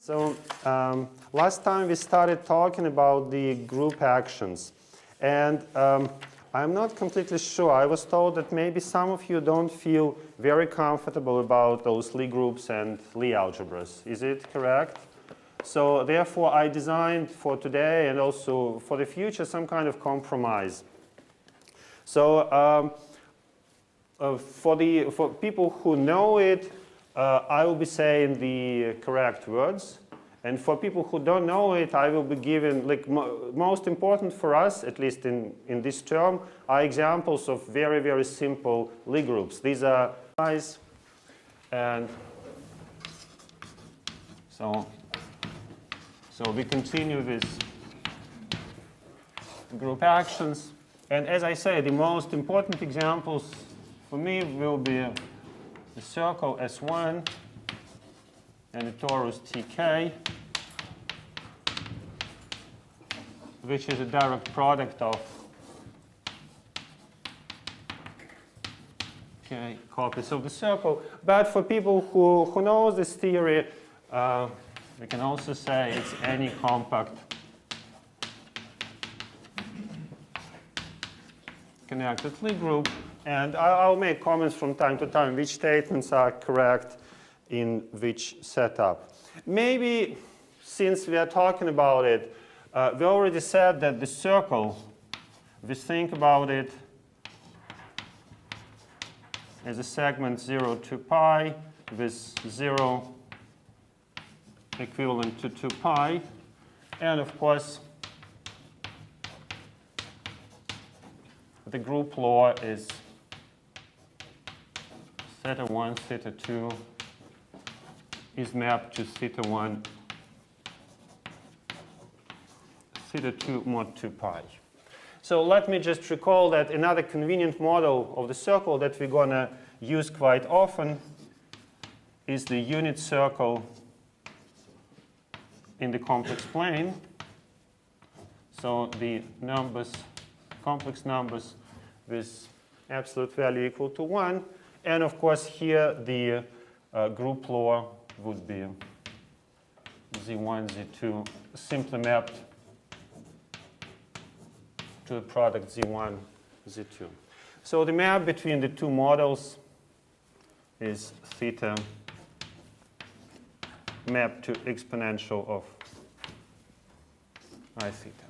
So last time we started talking about the group actions. And I'm not completely sure. I was told that maybe some of you don't feel very comfortable about those Lie groups and Lie algebras. Is it correct? So therefore, I designed for today and also for the future some kind of compromise. So for people who know it, I will be saying the correct words. And for people who don't know it, I will be giving, like, most important for us, at least in this term, are examples of very, very simple Lie groups. These are guys. And so we continue with group actions. And as I say, the most important examples for me will be the circle S1 and the torus TK, which is a direct product of copies of the circle. But for people who knows this theory, we can also say it's any compact connected Lie group. And I'll make comments from time to time which statements are correct in which setup. Maybe, since we are talking about it, we already said that the circle, we think about it as a segment 0 to pi with 0 equivalent to 2 pi. And of course, the group law is theta 1, theta 2 is mapped to theta 1, theta 2 mod 2 pi. So let me just recall that another convenient model of the circle that we're going to use quite often is the unit circle in the complex plane. So the numbers, complex numbers with absolute value equal to 1. And of course, here the group law would be Z1, Z2, simply mapped to the product Z1, Z2. So the map between the two models is theta mapped to exponential of I theta.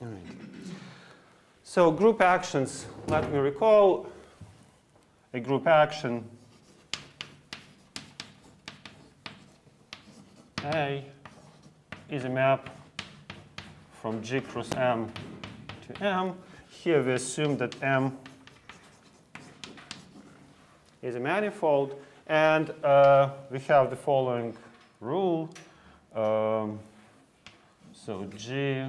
All right. So group actions, let me recall a group action A is a map from G cross M to M. Here we assume that M is a manifold, and we have the following rule. So G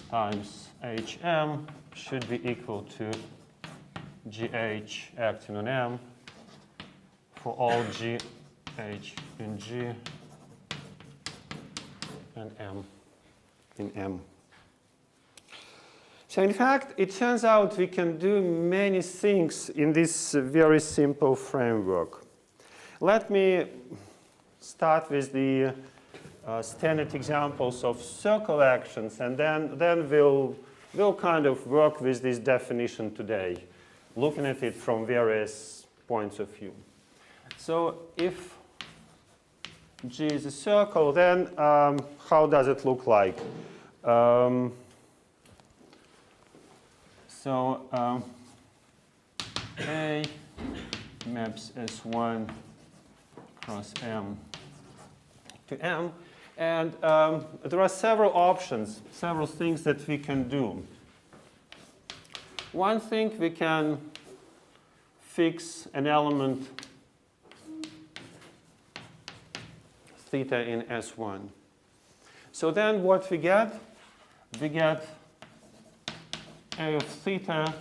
times HM should be equal to GH acting on M for all GH in G and M in M. So in fact, it turns out we can do many things in this very simple framework. Let me start with the standard examples of circle actions, and then we'll kind of work with this definition today, looking at it from various points of view. So if G is a circle, then how does it look like? A maps S1 cross M to M. And there are several options, several things that we can do. One thing, we can fix an element theta in S1. So then what we get A of theta,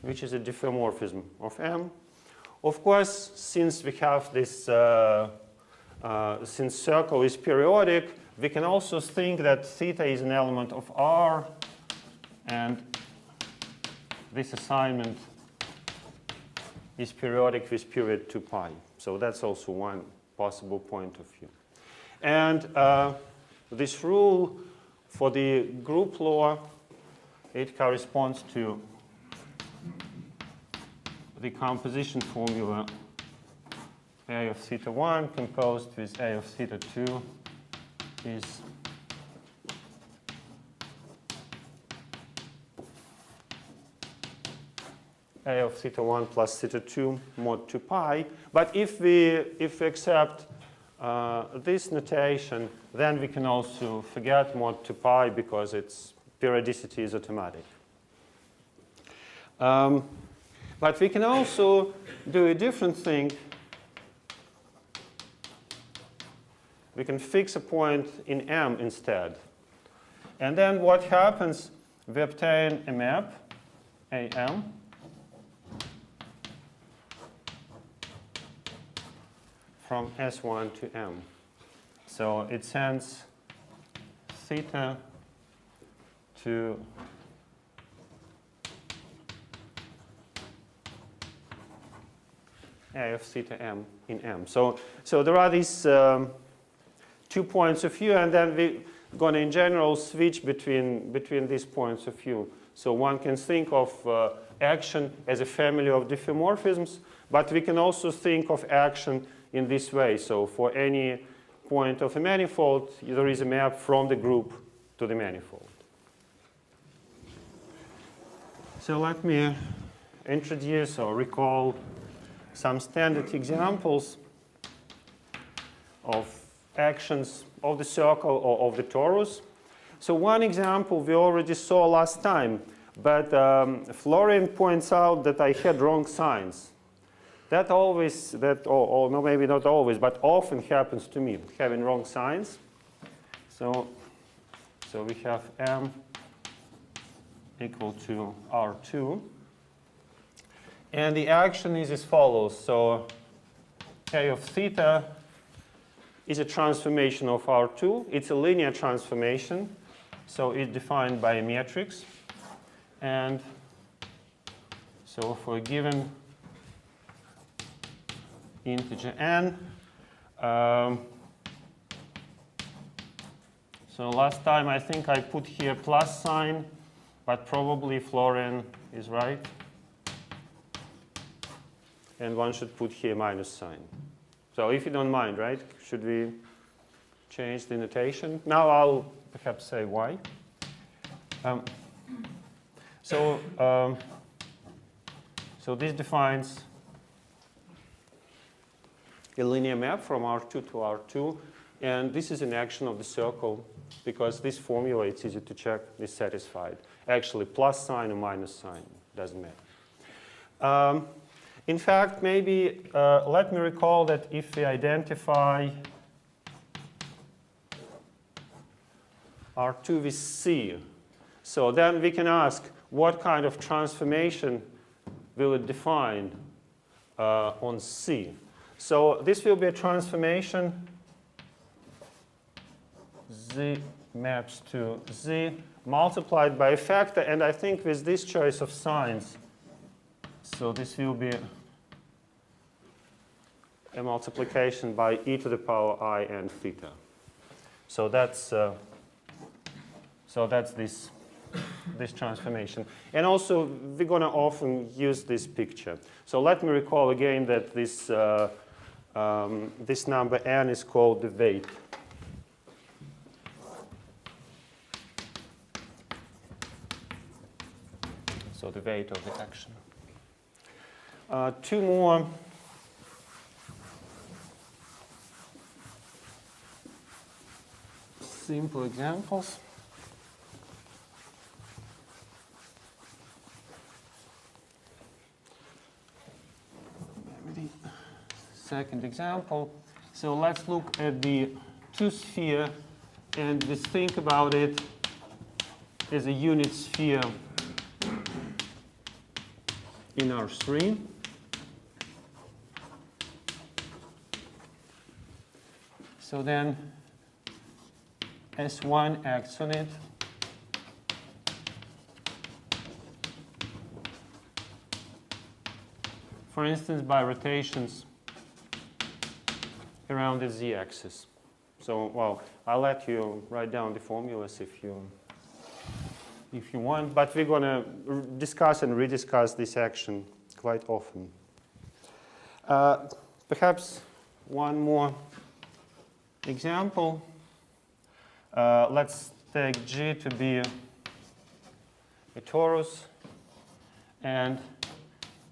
which is a diffeomorphism of M. Of course, since we have this, since circle is periodic, we can also think that theta is an element of R And this assignment is periodic with period 2 pi. So that's also one possible point of view. And this rule for the group law, it corresponds to the composition formula A of theta 1 composed with A of theta 2 is A of theta 1 plus theta 2 mod 2 pi. But if we accept this notation, then we can also forget mod 2 pi because its periodicity is automatic. But we can also do a different thing. We can fix a point in M instead. And then what happens, we obtain a map, AM, from S1 to M. So it sends theta to A of theta M in M. So there are these 2 points of view, and then we're going to in general switch between these points of view. So one can think of action as a family of diffeomorphisms, but we can also think of action in this way. So for any point of a manifold, there is a map from the group to the manifold. So let me introduce or recall some standard examples of actions of the circle or of the torus. So one example we already saw last time, but Florian points out that I had wrong signs. That always, or no, maybe not always, but often happens to me, having wrong signs. So we have M equal to R2. And the action is as follows. So K of theta is a transformation of R2. It's a linear transformation. So it's defined by a matrix. And so for a given integer n. So last time I think I put here plus sign, but probably Florian is right. And one should put here minus sign. So if you don't mind, right, should we change the notation? Now I'll perhaps say why. So this defines a linear map from R2 to R2. And this is an action of the circle because this formula, it's easy to check, is satisfied. Actually, plus sign or minus sign, doesn't matter. In fact, maybe let me recall that if we identify R2 with C, so then we can ask what kind of transformation will it define on C. So this will be a transformation Z maps to Z multiplied by a factor, and I think with this choice of signs, so this will be a multiplication by e to the power I and theta. So that's this transformation. And also, we're going to often use this picture. So let me recall again that this number n is called the weight. So the weight of the action. Two more simple examples. Maybe the second example. So let's look at the two-sphere and just think about it as a unit sphere in R3. So then S1 acts on it for instance, by rotations around the z-axis. So, well, I'll let you write down the formulas if you want, but we're going to discuss and rediscuss this action quite often. Perhaps one more example. Let's take G to be a torus, and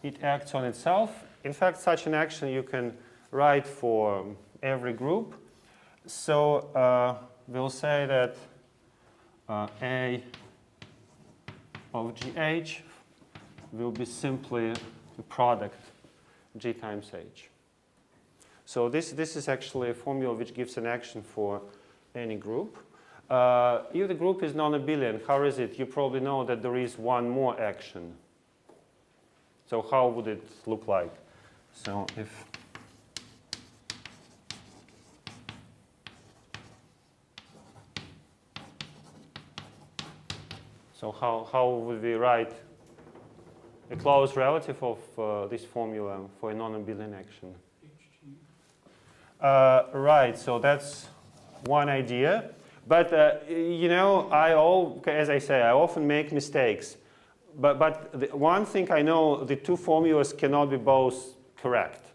it acts on itself. In fact, such an action you can write for every group. So we'll say that A of GH will be simply the product G times H. So this is actually a formula which gives an action for any group. If the group is non-abelian, how is it? You probably know that there is one more action. So how would it look like? So if how would we write a close relative of this formula for a non-abelian action? Right, so that's one idea. But, you know, as I say, I often make mistakes. But one thing I know, the two formulas cannot be both correct.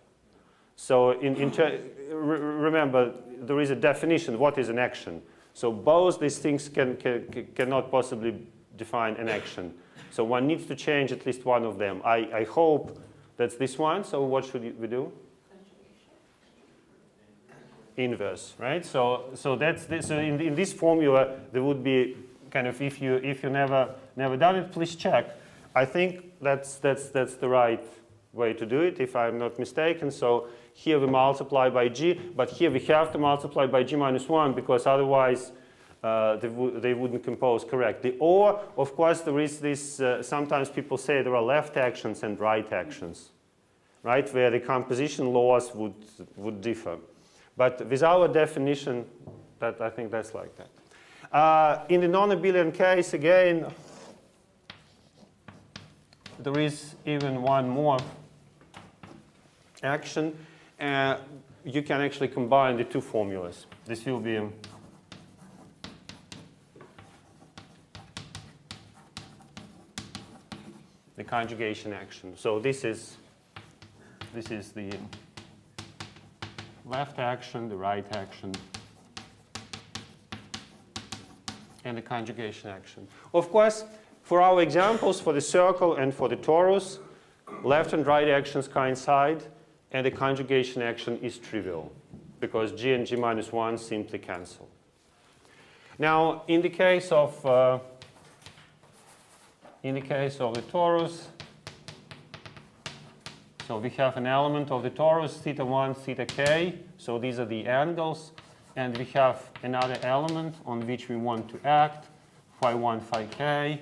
So remember, there is a definition, what is an action. So both these things cannot possibly define an action. So one needs to change at least one of them. I hope that's this one. So what should we do? Inverse, right? So that's this. So in this formula, there would be kind of, if you never done it, please check. I think that's the right way to do it, if I'm not mistaken. So here we multiply by G, but here we have to multiply by G minus 1 because otherwise they wouldn't compose correctly. Or, of course, there is this, sometimes people say there are left actions and right actions, right, where the composition laws would differ. But with our definition, I think that's like that. In the non-abelian case, again, there is even one more action. You can actually combine the two formulas. This will be the conjugation action. So this is the left action, the right action, and the conjugation action. Of course, for our examples, for the circle and for the torus, left and right actions coincide, and the conjugation action is trivial, because G and G minus 1 simply cancel. Now, in the case of the torus, so we have an element of the torus, theta 1, theta k. So these are the angles. And we have another element on which we want to act, phi 1, phi k.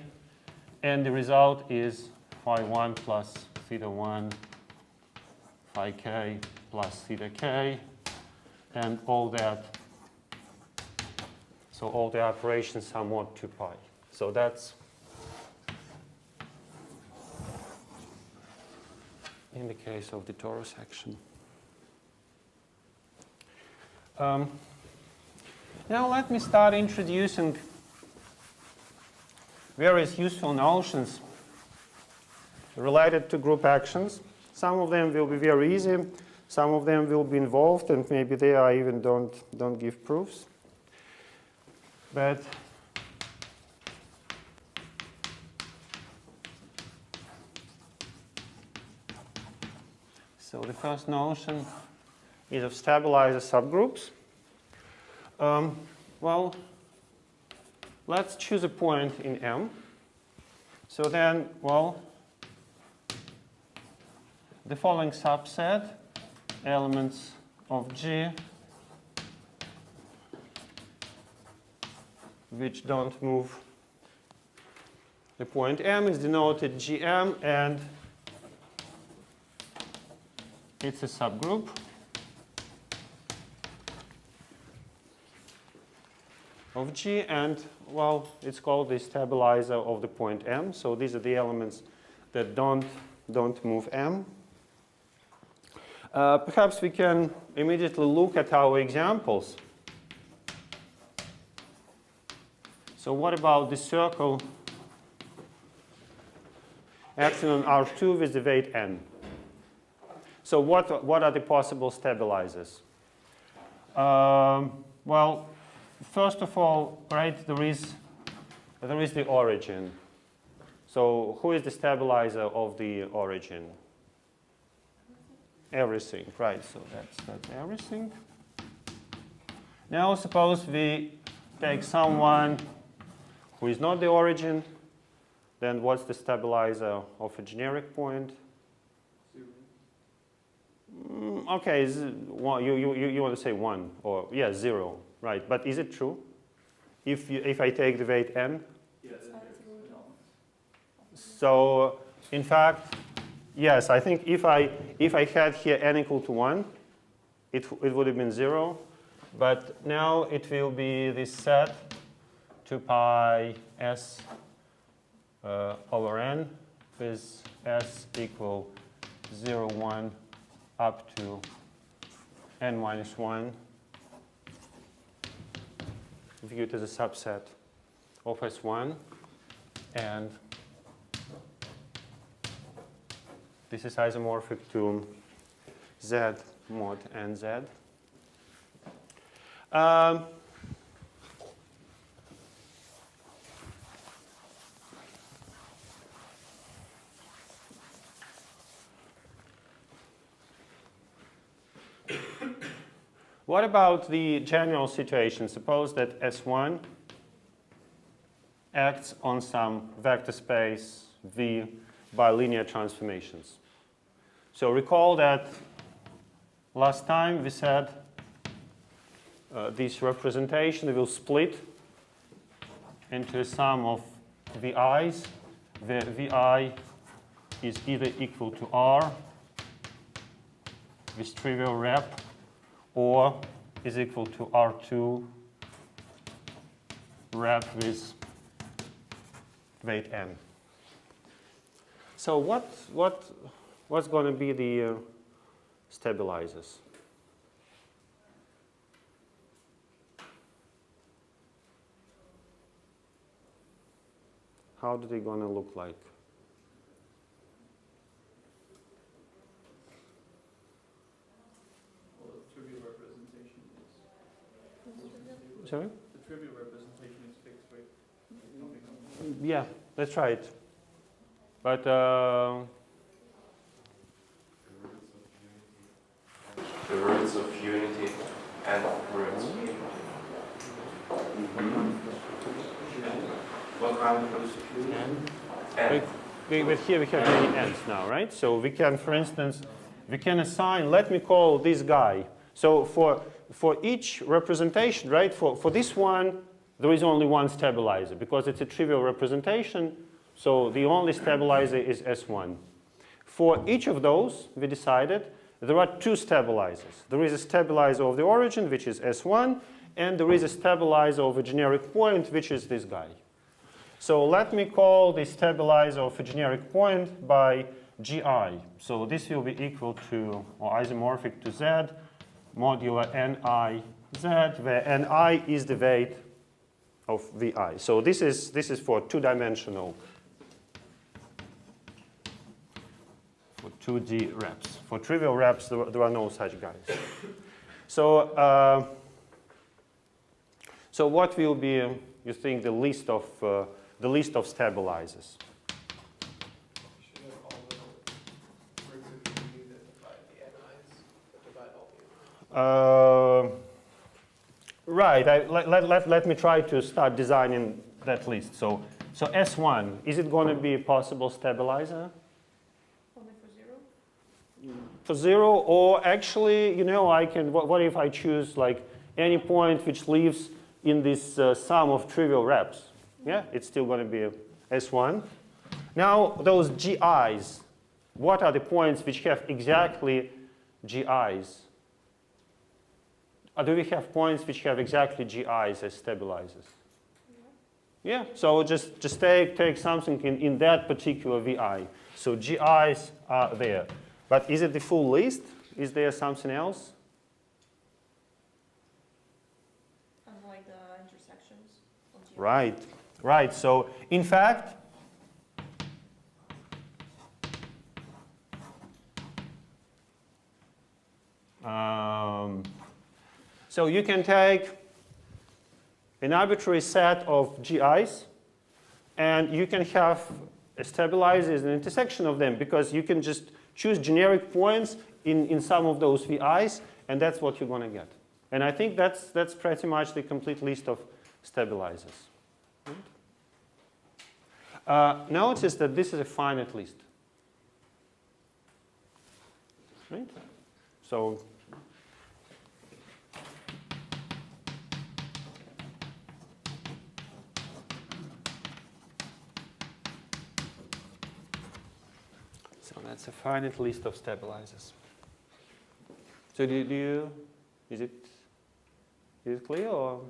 And the result is phi 1 plus theta 1, phi k plus theta k. And all that. So all the operations are mod 2 pi. So that's in the case of the torus action. Now let me start introducing various useful notions related to group actions. Some of them will be very easy, some of them will be involved, and maybe they are even don't give proofs. But so the first notion is of stabilizer subgroups. Well, let's choose a point in M. So then, well, the following subset, elements of G which don't move the point M is denoted GM, and it's a subgroup. Of G, and, well, it's called the stabilizer of the point M. So these are the elements that don't move M. Perhaps we can immediately look at our examples. So what about the circle epsilon R2 with the weight n? So what are the possible stabilizers? Well, first of all, right, there is the origin. So who is the stabilizer of the origin? Everything, right? So that's everything. Now suppose we take someone who is not the origin. Then what's the stabilizer of a generic point? Okay, you want to say 1 or yeah, 0, right? But is it true? If I take the weight n? Yes. So in fact, yes, I think if I had here n equal to 1, it would have been 0. But now it will be this set 2 pi s over n with s equal 0, 1 up to n minus 1 viewed as a subset of S1, and this is isomorphic to Z mod nz. What about the general situation? Suppose that S1 acts on some vector space V by linear transformations. So recall that last time we said this representation will split into a sum of VI's, where VI is either equal to R with trivial rep, or is equal to R2 rep with weight n. So what's going to be the stabilizers? How are they going to look like? Sorry? The trivial representation is fixed, right? Yeah, that's right. But The roots of unity and roots of unity. What kind of roots of unity? But here we have many n's now, right? So we can, for instance, we can assign, let me call this guy. So for each representation, right, for this one, there is only one stabilizer because it's a trivial representation. So the only stabilizer is S1. For each of those, we decided there are two stabilizers. There is a stabilizer of the origin, which is S1, and there is a stabilizer of a generic point, which is this guy. So let me call the stabilizer of a generic point by GI. So this will be equal to, or isomorphic to Z, modular NI Z, where NI is the weight of VI. So this is for two-dimensional, for 2D reps. For trivial reps, there are no such guys. So so what will be, you think, the list of stabilizers? Right. Let me try to start designing that list. So S1, is it going to be a possible stabilizer? Only for 0? For 0, or actually, you know, I can. What if I choose like any point which lives in this sum of trivial reps? Yeah, it's still going to be a S1. Now those GIs, what are the points which have exactly GIs? Do we have points which have exactly GIs as stabilizers? Yeah, so just take something in that particular VI. So GIs are there. But is it the full list? Is there something else? Unlike the intersections on G. Right, right. So in fact, so you can take an arbitrary set of GIs, and you can have a stabilizer as an intersection of them, because you can just choose generic points in some of those VIs, and that's what you're going to get. And I think that's pretty much the complete list of stabilizers. Notice that this is a finite list. Right? So that's a finite list of stabilizers. So is it clear or?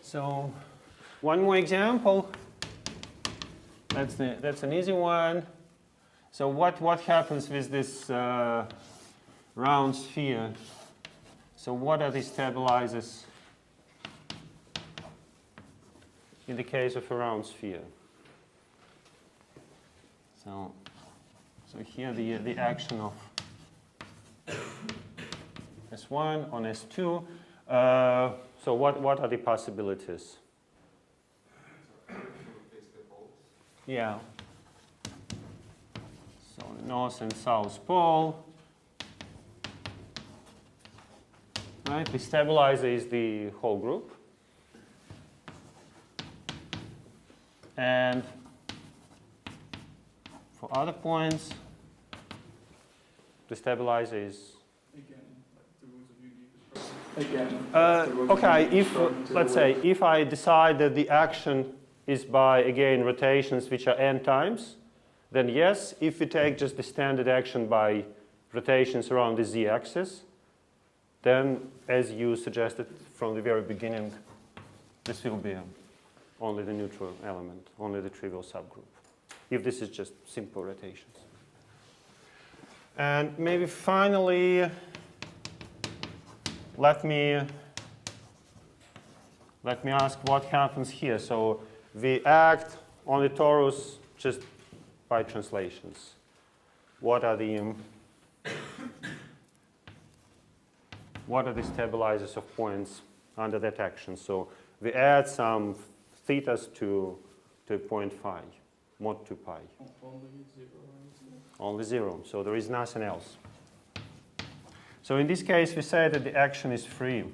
So one more example. That's an easy one. So what happens with this round sphere? So what are the stabilizers in the case of a round sphere? So here the action of S1 on S2. So what are the possibilities? Yeah. So north and south pole. Right? The stabilizer is the whole group. And for other points, the stabilizer is okay, let's say if I decide that the action is by, again, rotations which are n times, then yes. If we take just the standard action by rotations around the z-axis, then, as you suggested from the very beginning, this will be only the neutral element, only the trivial subgroup, if this is just simple rotations. And maybe finally, let me ask what happens here. So we act on the torus just by translations. What are the stabilizers of points under that action? So we add some thetas to a point phi, mod 2 pi. Only 0. So there is nothing else. So in this case, we say that the action is free.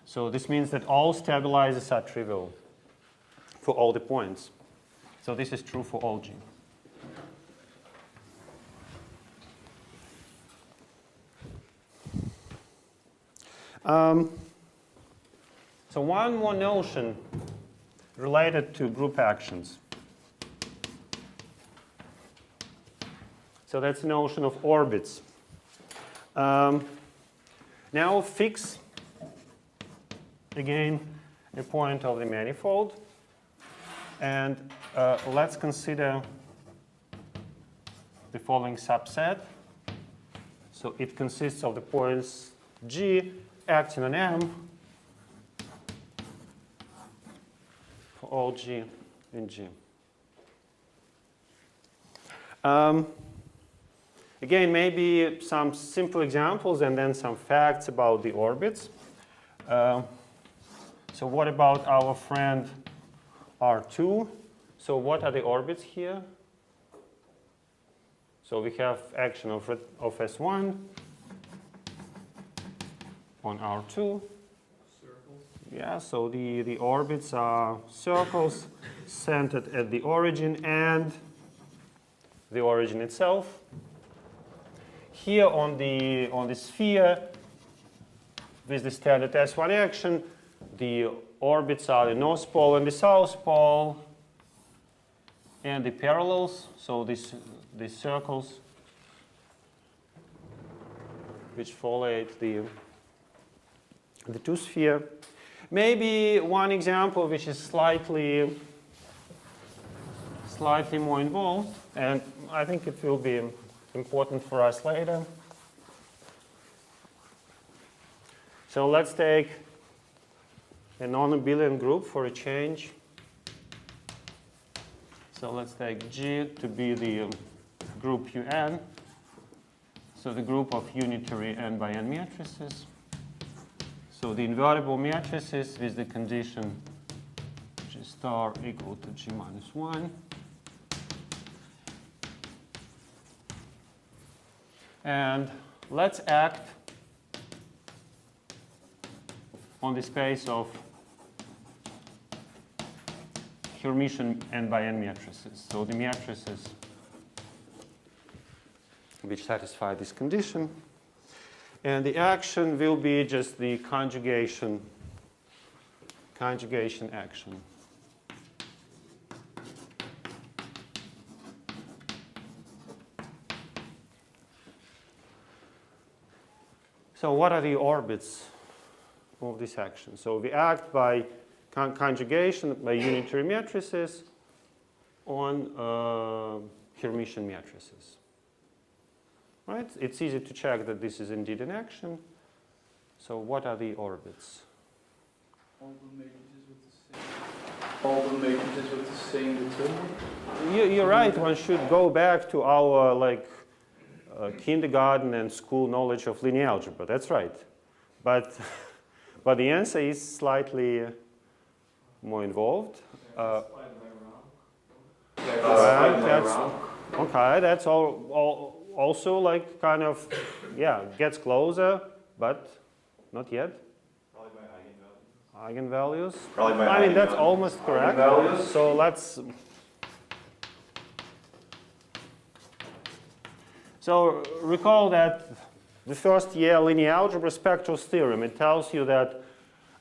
So this means that all stabilizers are trivial for all the points. So this is true for all G. So one more notion related to group actions. So that's the notion of orbits. Now fix, again, a point of the manifold. And let's consider the following subset. So it consists of the points G acting on M for all G in G. Again, maybe some simple examples and then some facts about the orbits. So what about our friend R2? So what are the orbits here? So we have action of S1 on R2. Circles. Yeah, so the orbits are circles centered at the origin and the origin itself. Here on the sphere, with the standard S1 action, the orbits are the north pole and the south pole, and the parallels, so these circles which followed the two-sphere. Maybe one example which is slightly more involved, and I think it will be important for us later. So let's take a non-abelian group for a change. So let's take G to be the group UN. So the group of unitary n by n matrices. So the invertible matrices with the condition G star equal to G minus 1. And let's act on the space of Hermitian n by n matrices. So the matrices which satisfy this condition. And the action will be just the conjugation action. So what are the orbits of this action? So we act by conjugation by unitary matrices on Hermitian matrices. Right? It's easy to check that this is indeed an action. So what are the orbits? All the matrices with the same determinant? You're right. One should go back to our kindergarten and school knowledge of linear algebra. That's right. But the answer is slightly more involved. That's all also like kind of, gets closer, but not yet. Probably by eigenvalues. Eigenvalues. Probably by I mean, that's almost correct. Eigenvalues. So let's. So recall that the first year linear algebra spectral theorem, it tells you that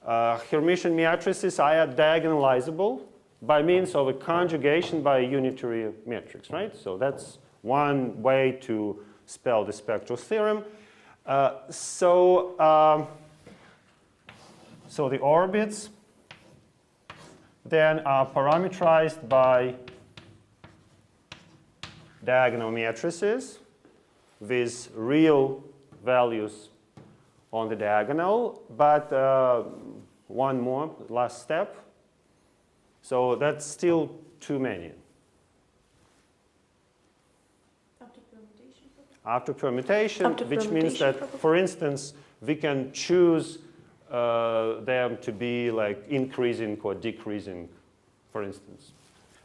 Hermitian matrices are diagonalizable by means of a conjugation by a unitary matrix, right? So that's one way to spell the spectral theorem. So the orbits then are parameterized by diagonal matrices with real values on the diagonal, but one more, last step. So that's still too many. After permutation, which means that, for instance, we can choose them to be like increasing or decreasing, for instance.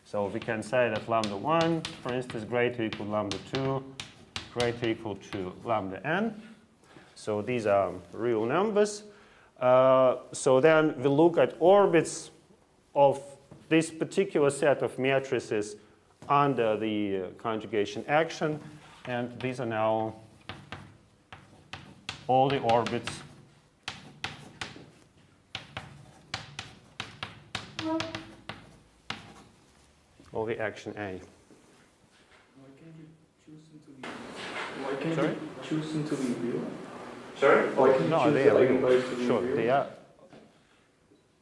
So we can say that lambda 1, for instance, greater equal lambda 2, greater equal to lambda n. So these are real numbers. So then we look at orbits of this particular set of matrices under the conjugation action. And these are now all the orbits of the action A. Why can't you choose them to be real? Why can't you choose them to be real? Sorry? Why can't you No, choose they are the real. eigenvalues to be Sure, real? they are.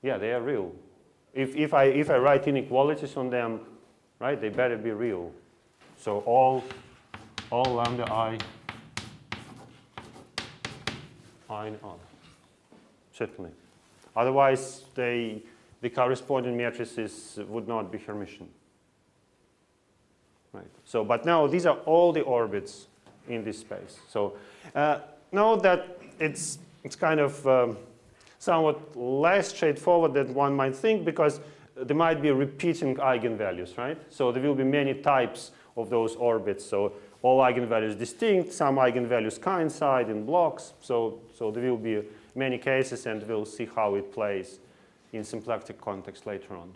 Yeah, they are real. If I write inequalities on them, right, they better be real. So all lambda I and R, certainly. Otherwise, the corresponding matrices would not be Hermitian. Right. So, but now these are all the orbits in this space. So note that it's kind of somewhat less straightforward than one might think, because there might be repeating eigenvalues, right? So there will be many types of those orbits. So all eigenvalues distinct, some eigenvalues coincide in blocks. So there will be many cases, and we'll see how it plays in symplectic context later on.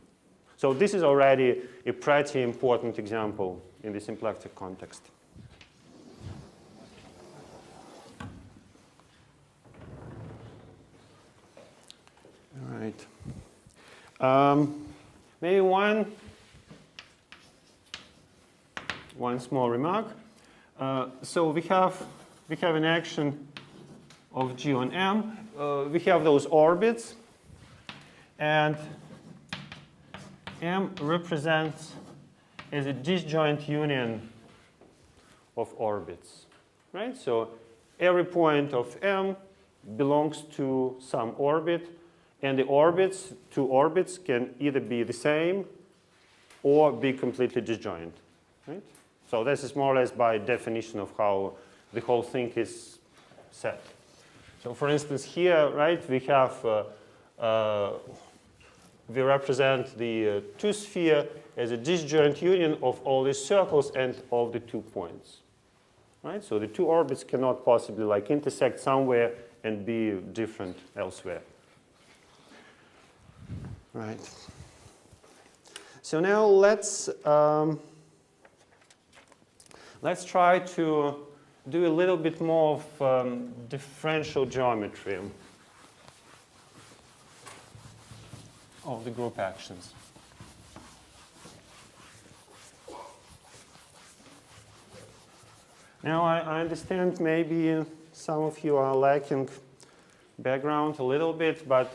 So this is already a pretty important example in the symplectic context. All right. Maybe one small remark. So we have an action of G on M, we have those orbits, and M represents as a disjoint union of orbits, right? So every point of M belongs to some orbit, and the orbits, two orbits, can either be the same or be completely disjoint, right? So this is more or less by definition of how the whole thing is set. So for instance, here, right, we have, we represent the two sphere as a disjoint union of all these circles and of the 2 points, right? So the two orbits cannot possibly like intersect somewhere and be different elsewhere, right? So now let's try to do a little bit more of differential geometry of the group actions. Now I understand maybe some of you are lacking background a little bit, but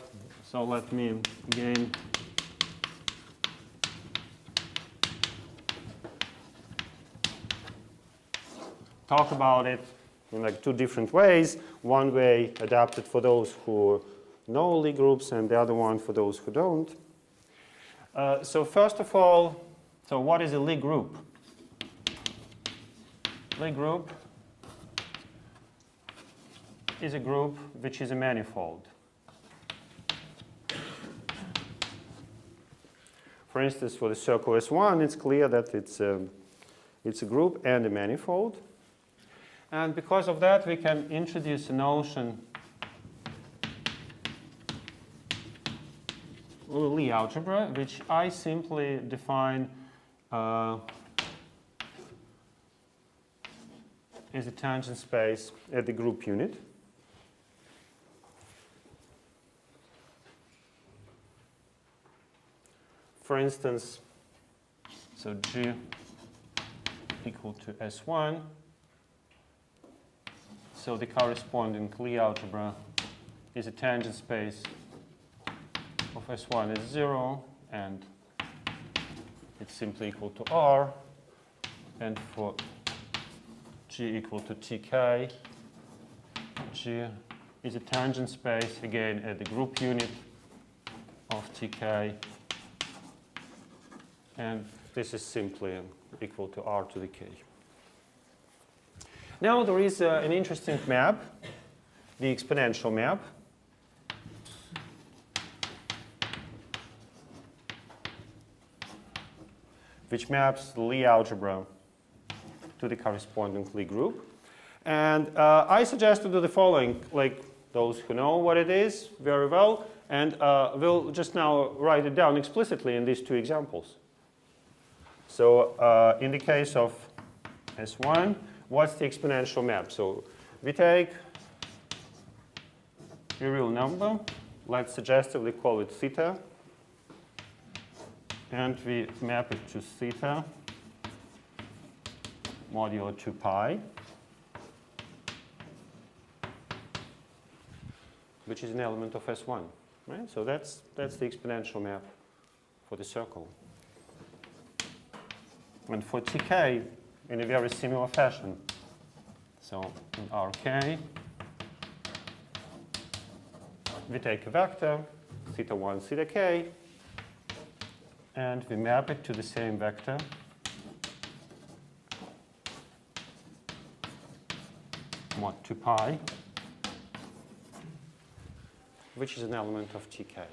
so let me again talk about it in like two different ways. One way adapted for those who know Lie groups, and the other one for those who don't. So first of all, so what is a Lie group? Lie group is a group which is a manifold. For instance, for the circle S1, it's clear that it's a group and a manifold. And because of that, we can introduce a notion, Lie algebra, which I simply define as a tangent space at the group unit. For instance, so G equal to S1. So the corresponding Lie algebra is a tangent space of S1 is 0, and it's simply equal to R. And for G equal to TK, G is a tangent space, again, at the group unit of TK. And this is simply equal to R to the K. Now there is an interesting map, the exponential map. Which maps the Lie algebra to the corresponding Lie group. And I suggest to do the following, like those who know what it is very well, and we'll just now write it down explicitly in these two examples. So in the case of S1, what's the exponential map? So we take a real number, let's suggestively call it theta, and we map it to theta modulo 2 pi, which is an element of S1, right? So that's the exponential map for the circle. And for TK, in a very similar fashion. So in RK, we take a vector, theta 1, theta k, and we map it to the same vector mod 2 pi, which is an element of TK.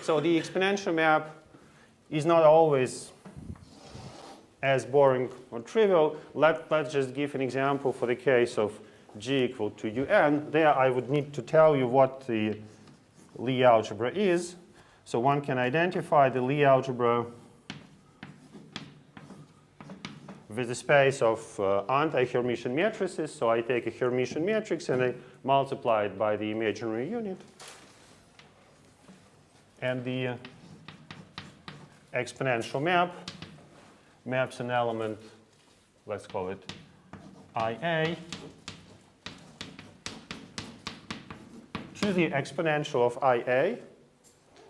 So the exponential map is not always as boring or trivial. Let's just give an example for the case of G equal to UN. There I would need to tell you what the Lie algebra is. So one can identify the Lie algebra with a space of anti-Hermitian matrices. So I take a Hermitian matrix and I multiply it by the imaginary unit. And the exponential map maps an element, let's call it IA to the exponential of IA,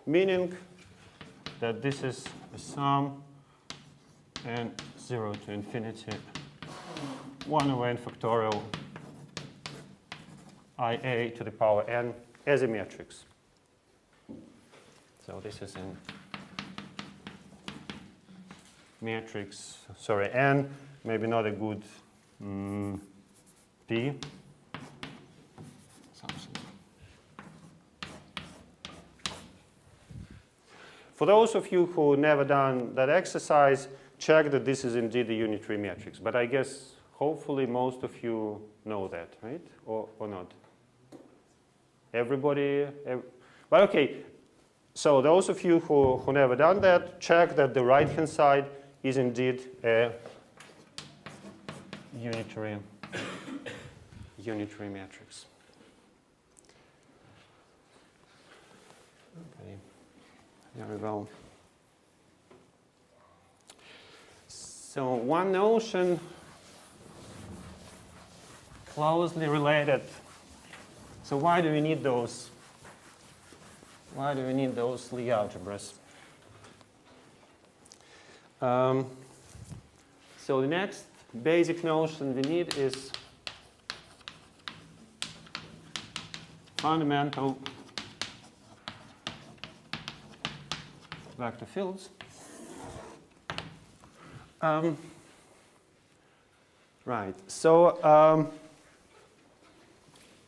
meaning that this is a sum and 0 to infinity 1 over n factorial IA to the power n as a matrix. So this is in matrix, sorry, n, maybe not a good P. Something. For those of you who never done that exercise, check that this is indeed a unitary matrix. But I guess hopefully most of you know that, right? Or not? Everybody? But okay, so those of you who never done that, check that the right-hand side is indeed a unitary matrix. Okay, there we go. So one notion closely related. So why do we need those? Why do we need those Lie algebras? So the next basic notion we need is fundamental vector fields. Right. So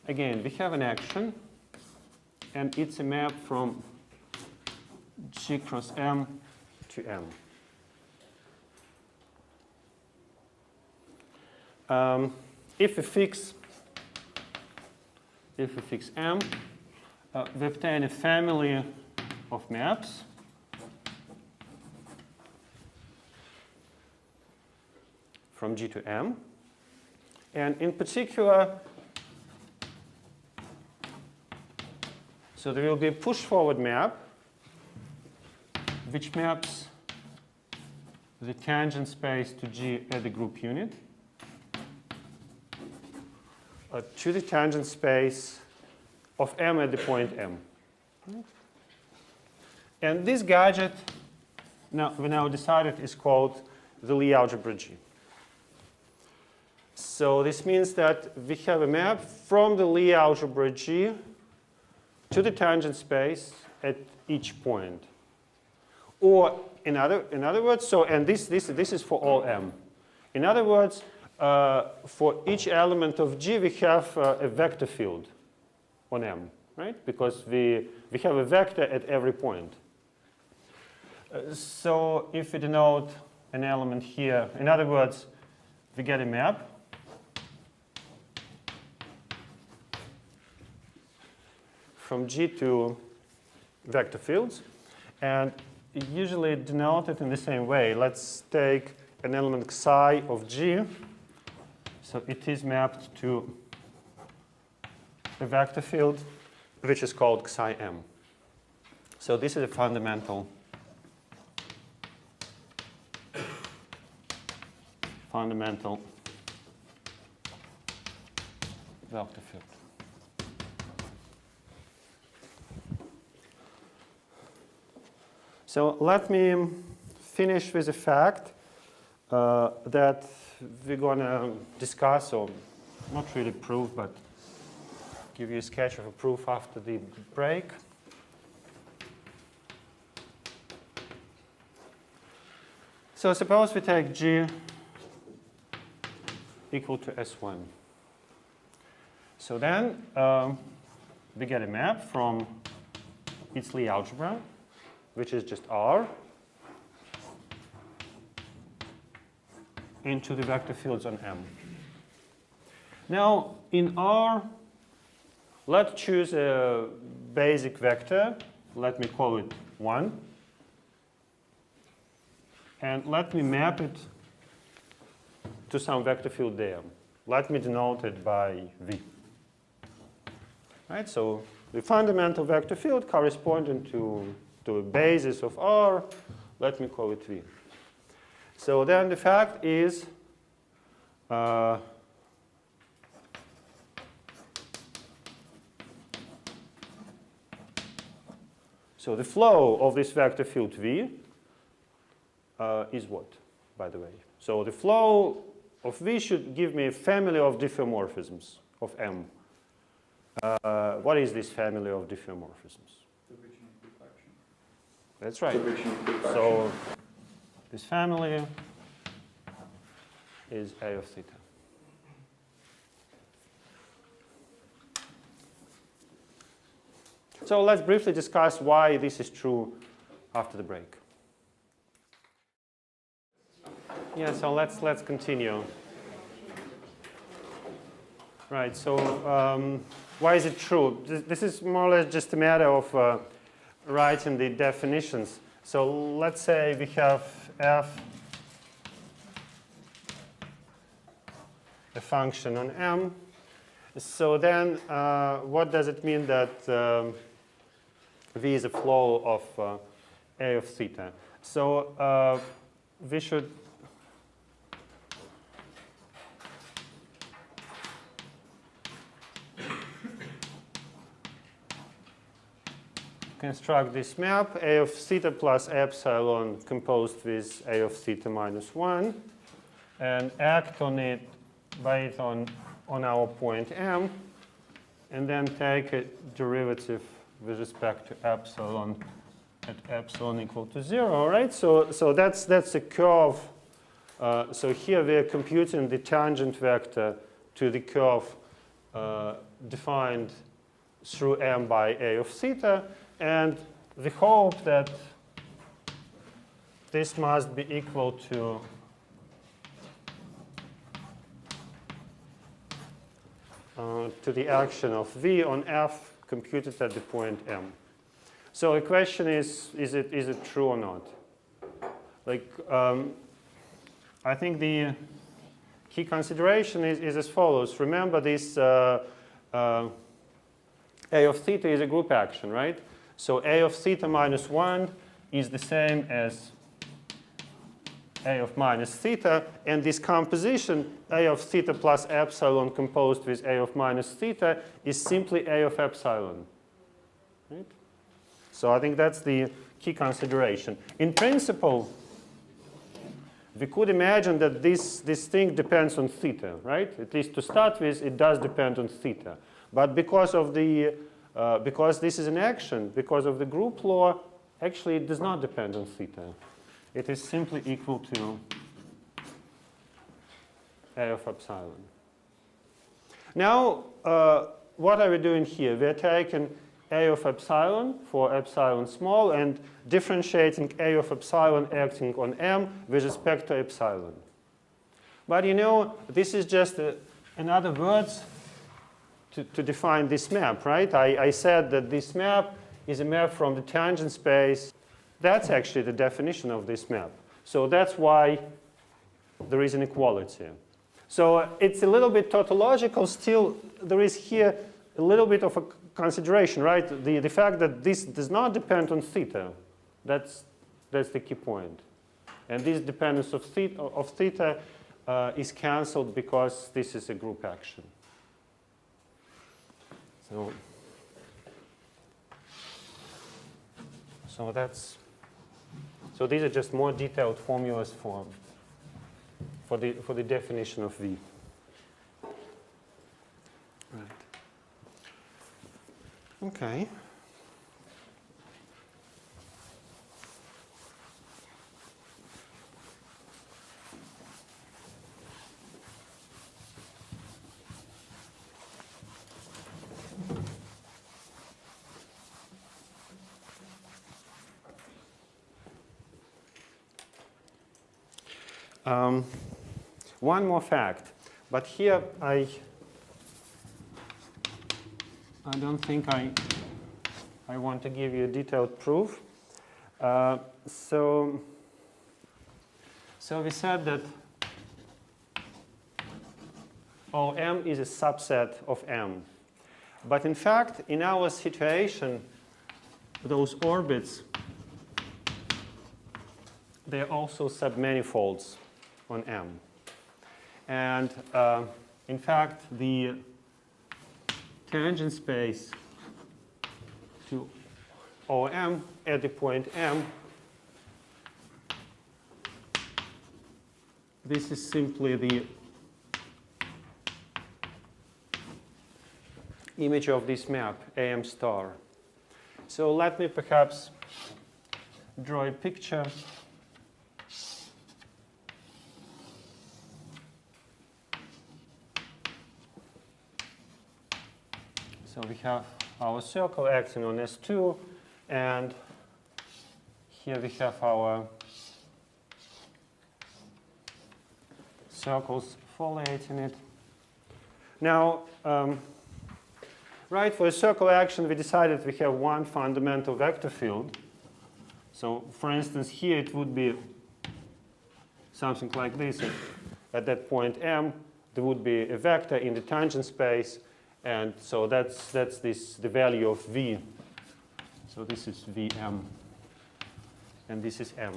again, we have an action, and it's a map from G cross M to M. If we fix M, we obtain a family of maps from G to M, and in particular, so there will be a push-forward map which maps the tangent space to G at the group unit to the tangent space of M at the point M. And this gadget, we now decided, is called the Lie algebra G. So this means that we have a map from the Lie algebra G to the tangent space at each point. Or in other words, so, and this is for all M. In other words, for each element of G, we have a vector field on M, right? Because we have a vector at every point. So if we denote an element here, in other words, we get a map from G to vector fields, and usually denoted in the same way. Let's take an element psi of G. So it is mapped to a vector field which is called psi M. So this is a fundamental vector field. So let me finish with the fact that we're going to discuss, or not really prove, but give you a sketch of a proof after the break. So suppose we take G equal to S1. So then we get a map from its Lie algebra, which is just R, into the vector fields on M. Now, in R, let's choose a basic vector. Let me call it 1. And let me map it to some vector field there. Let me denote it by V. Right? So the fundamental vector field corresponding to a basis of R, let me call it V. So then the fact is So the flow of this vector field V is what, by the way? So the flow of V should give me a family of diffeomorphisms of M. What is this family of diffeomorphisms? That's right. So this family is A of theta. So let's briefly discuss why this is true after the break. Yeah, so let's continue. Right, so why is it true? This is more or less just a matter of writing the definitions. So let's say we have f a function on M. So then what does it mean that V is a flow of A of theta? So we should construct this map, A of theta plus epsilon composed with A of theta minus 1, and act on it based on our point M, and then take a derivative with respect to epsilon at epsilon equal to 0, right? So that's a curve. So here we are computing the tangent vector to the curve defined through M by A of theta, and we hope that this must be equal to the action of V on F computed at the point M. So the question is it true or not? Like, I think the key consideration is as follows. Remember this A of theta is a group action, right? So A of theta minus 1 is the same as A of minus theta, and this composition, A of theta plus epsilon composed with A of minus theta, is simply A of epsilon. Right? So I think that's the key consideration. In principle, we could imagine that this thing depends on theta, right? At least to start with, it does depend on theta. But because of the because this is an action, because of the group law, actually it does not depend on theta. It is simply equal to A of epsilon. Now, what are we doing here? We're taking A of epsilon for epsilon small and differentiating A of epsilon acting on M with respect to epsilon. But you know, this is just another words to define this map, right? I said that this map is a map from the tangent space. That's actually the definition of this map. So that's why there is an equality. So it's a little bit tautological. Still, there is here a little bit of a consideration, right? The fact that this does not depend on theta. That's the key point. And this dependence of theta is cancelled because this is a group action. So these are just more detailed formulas for the definition of V. Right. Okay. One more fact, but here I don't think I want to give you a detailed proof. So we said that M is a subset of M. But in fact, in our situation, those orbits, they're also submanifolds on M. And in fact, the tangent space to OM at the point M. This is simply the image of this map, AM star. So let me perhaps draw a picture. So we have our circle acting on S2, and here we have our circles foliating it. Now, right, for a circle action, we decided we have one fundamental vector field. So, for instance, here it would be something like this. At that point M, there would be a vector in the tangent space, and so that's the value of V. So this is Vm, and this is M.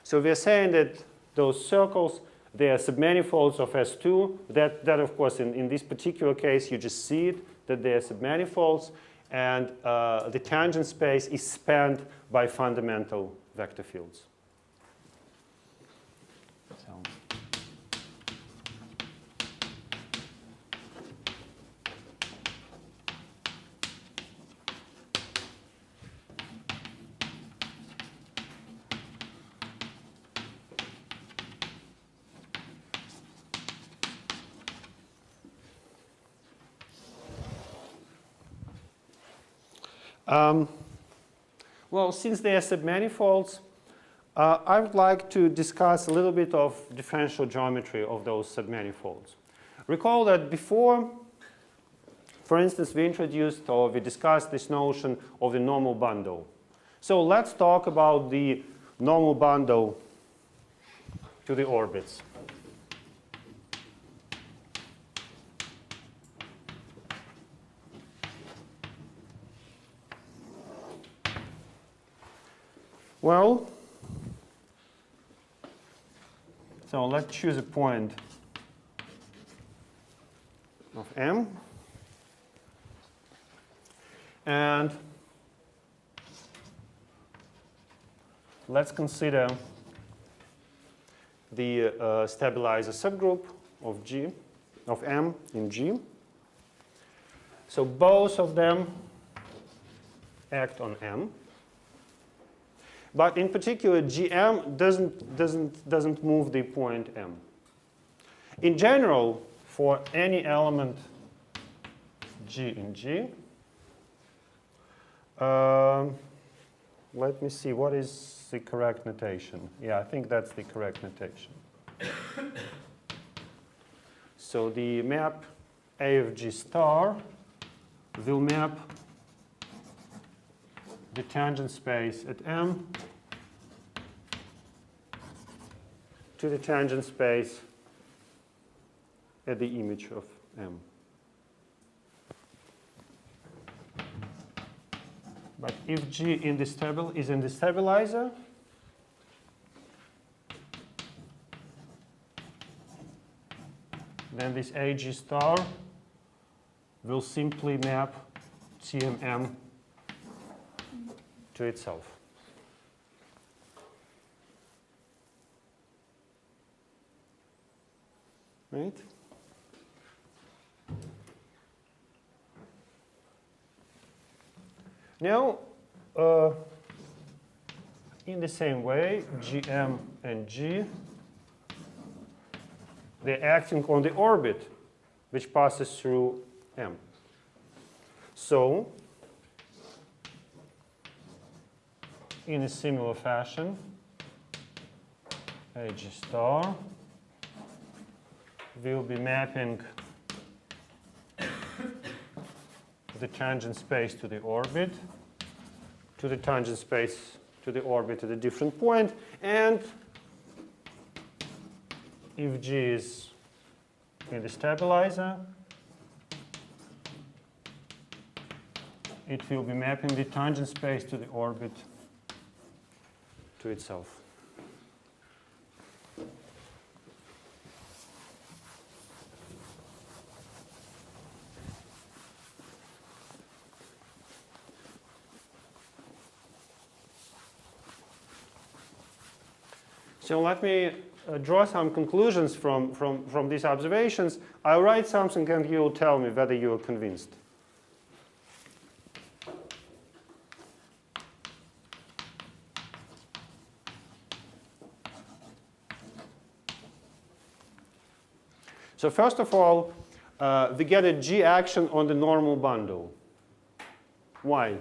So we are saying that those circles, they are submanifolds of S2. That of course, in this particular case, you just see it, that they are submanifolds, and the tangent space is spanned by fundamental vector fields. Well, since they are submanifolds, I would like to discuss a little bit of differential geometry of those submanifolds. Recall that before, for instance, we introduced or we discussed this notion of the normal bundle. So let's talk about the normal bundle to the orbits. Well, so let's choose a point of M. And let's consider the stabilizer subgroup of G, of M in G. So both of them act on M. But in particular, Gm doesn't move the point M. In general, for any element G in G, let me see, what is the correct notation? Yeah, I think that's the correct notation. So the map A of G star will map the tangent space at M to the tangent space at the image of M. But if G is in the stabilizer, then this AG star will simply map TMM to itself. Right? Now, in the same way, Gm and G, they're acting on the orbit which passes through M. So, in a similar fashion, AG star will be mapping the tangent space to the orbit, to the tangent space to the orbit at a different point, and if G is in the stabilizer, it will be mapping the tangent space to the orbit to itself. So let me draw some conclusions from these observations. I'll write something and you'll tell me whether you are convinced. So first of all, we get a G action on the normal bundle. Why?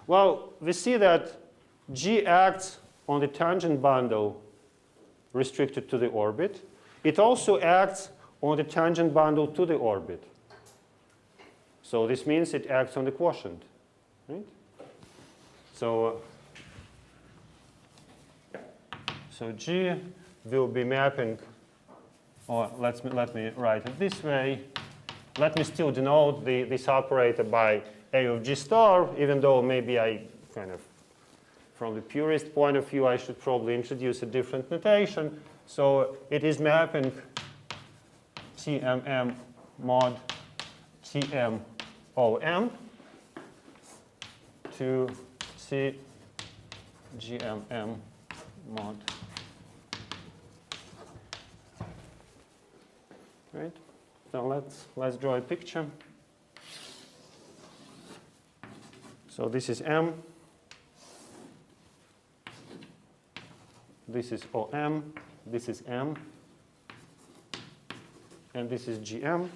Well, we see that G acts on the tangent bundle restricted to the orbit. It also acts on the tangent bundle to the orbit. So this means it acts on the quotient. Right? So G will be mapping, or let me write it this way. Let me still denote this operator by A of G star, even though maybe I kind of, from the purist point of view, I should probably introduce a different notation. So it is mapping TMM mod TMOM to CGMM mod. Right? So let's draw a picture. So this is M. This is OM. This is M. And this is GM.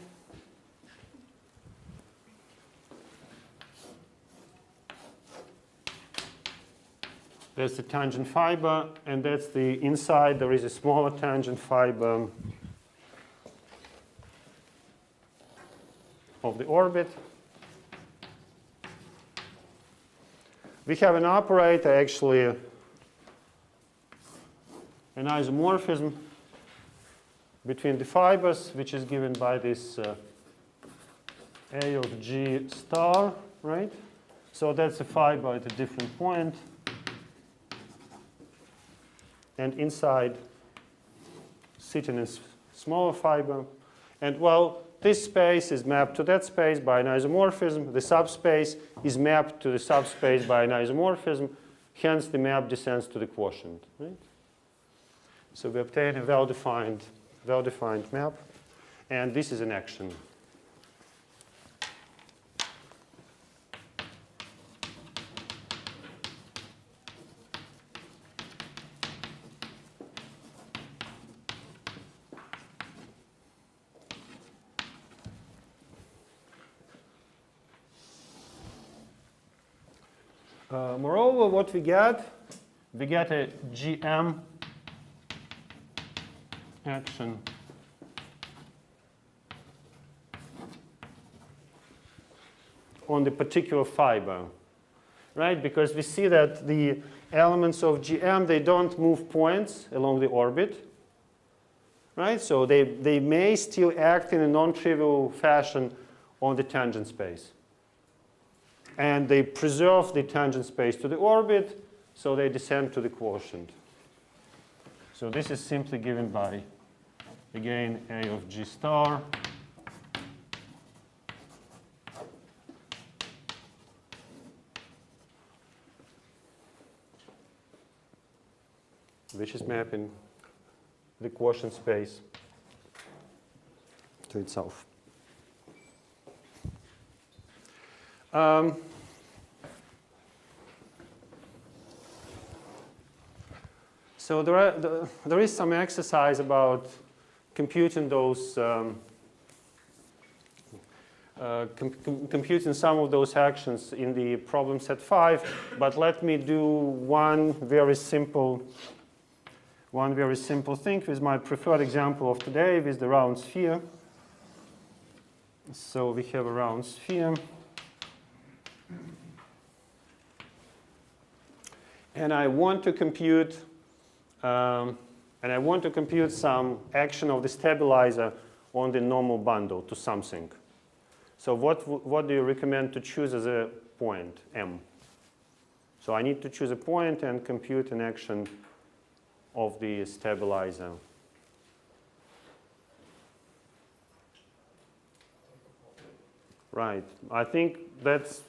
There's the tangent fiber, and that's the inside. There is a smaller tangent fiber of the orbit. We have an operator, actually, an isomorphism between the fibers, which is given by this A of G star, right? So that's a fiber at a different point. And inside, sitting in smaller fiber. And well, this space is mapped to that space by an isomorphism. The subspace is mapped to the subspace by an isomorphism. Hence, the map descends to the quotient. Right? So we obtain a well-defined map. And this is an action. Moreover, what we get a GM action on the particular fiber, right? Because we see that the elements of GM, they don't move points along the orbit, right? So they may still act in a non-trivial fashion on the tangent space. And they preserve the tangent space to the orbit, so they descend to the quotient. So this is simply given by, again, A of G star which is mapping the quotient space to itself. So there is some exercise about computing those, computing some of those actions in the problem set 5. But let me do one very simple thing with my preferred example of today, with the round sphere. So we have a round sphere. And I want to compute some action of the stabilizer on the normal bundle to something. So what do you recommend to choose as a point, M? So I need to choose a point and compute an action of the stabilizer. Right. I think that's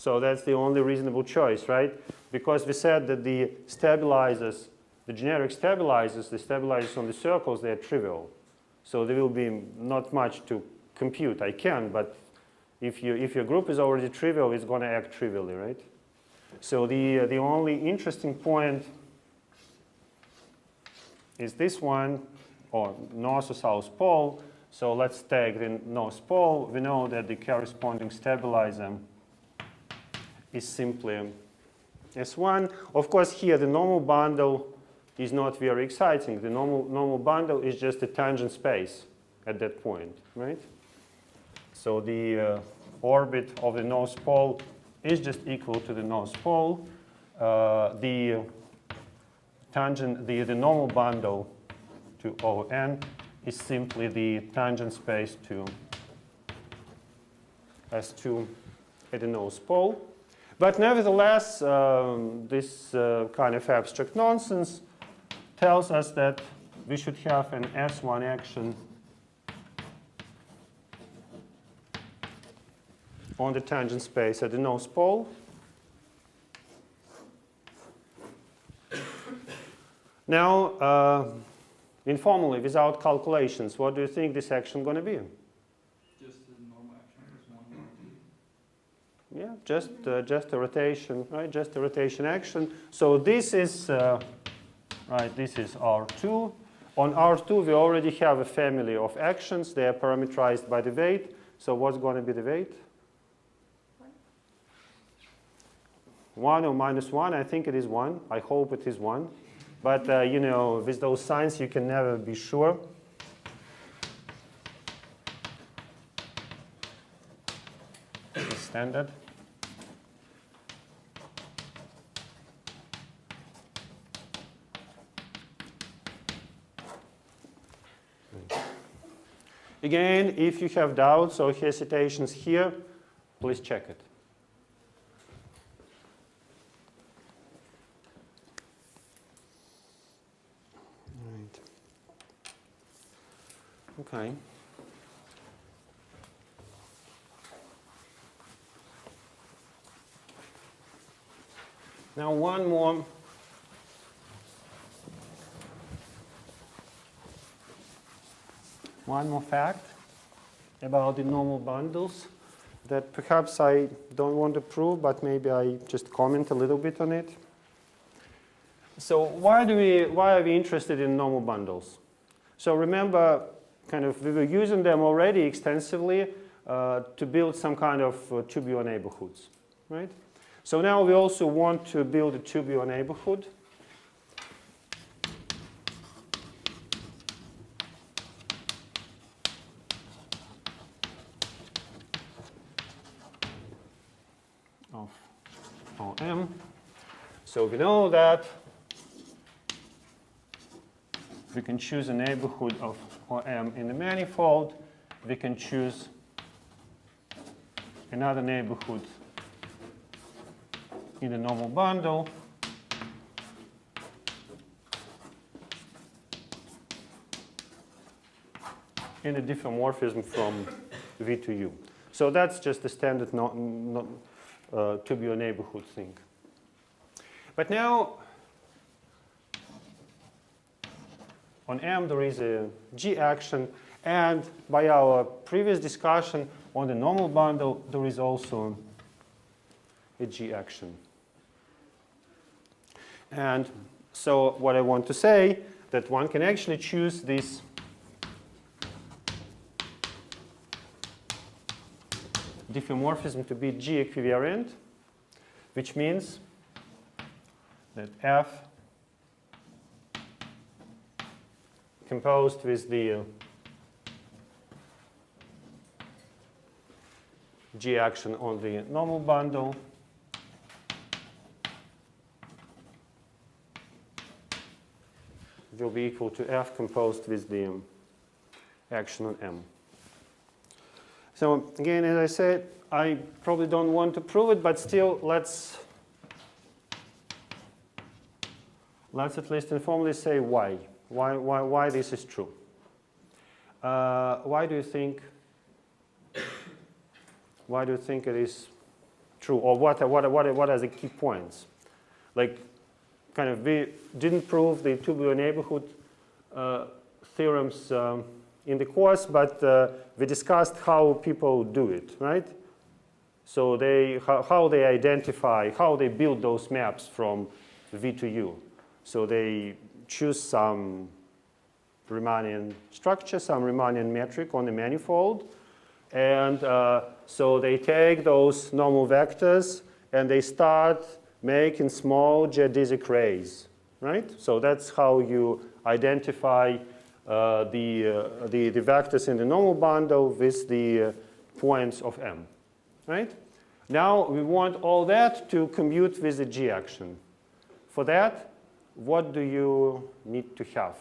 the only reasonable choice, right? Because we said that the stabilizers, the generic stabilizers, the stabilizers on the circles, they're trivial. So there will be not much to compute. I can, but if your group is already trivial, it's going to act trivially, right? So the only interesting point is this one, or north or south pole. So let's take the north pole. We know that the corresponding stabilizer is simply S1. Of course, here the normal bundle is not very exciting. The normal bundle is just a tangent space at that point, right? So the orbit of the north pole is just equal to the north pole. The normal bundle to ON is simply the tangent space to S2 at the north pole. But nevertheless, this kind of abstract nonsense tells us that we should have an S1 action on the tangent space at the north pole. Now, informally, without calculations, what do you think this action is going to be? Just a normal action, just one. Yeah, just a rotation, right? Just a rotation action. So this is right. This is R2. On R2, we already have a family of actions. They are parameterized by the weight. So what's going to be the weight? 1 or minus 1. I think it is 1. I hope it is 1. But you know, with those signs, you can never be sure. It's standard. Again, if you have doubts or hesitations here, please check it. Okay. Now one more fact about the normal bundles that perhaps I don't want to prove, but maybe I just comment a little bit on it. So why are we interested in normal bundles? So remember, we were using them already extensively to build some kind of tubular neighborhoods, right? So now we also want to build a tubular neighborhood. Of OM. So we know that we can choose a neighborhood of OM in the manifold. We can choose another neighborhood in the normal bundle. In a diffeomorphism from V to U. So that's just the standard tubular neighborhood thing. But now, on M, there is a G action, and by our previous discussion on the normal bundle, there is also a G action. And so what I want to say, that one can actually choose this diffeomorphism to be G equivariant, which means that F composed with the G action on the normal bundle will be equal to F composed with the action on M. So again, as I said, I probably don't want to prove it, but still let's at least informally say why. Why this is true. Why do you think it is true? Or what are the key points? Like, we didn't prove the tubular neighborhood theorems in the course, but we discussed how people do it, right? So how they identify, how they build those maps from V to U. So they choose some Riemannian structure, some Riemannian metric on the manifold. And so they take those normal vectors and they start making small geodesic rays, right? So that's how you identify the vectors in the normal bundle with the points of M, right? Now we want all that to commute with the G action. For that, what do you need to have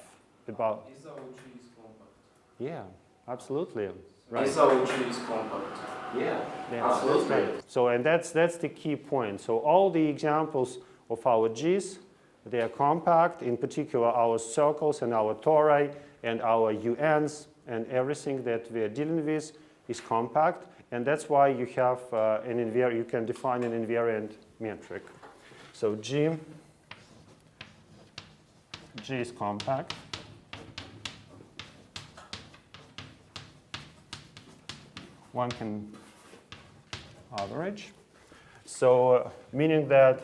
about? Is our G is compact? Yeah, absolutely. Right. Is our G is compact? Yeah, Yeah, absolutely. that's right. So, and that's the key point. So all the examples of our G's, they are compact, in particular our circles and our tori and our UNs and everything that we are dealing with is compact. And that's why you have you can define an invariant metric. So G is compact. One can average. So meaning that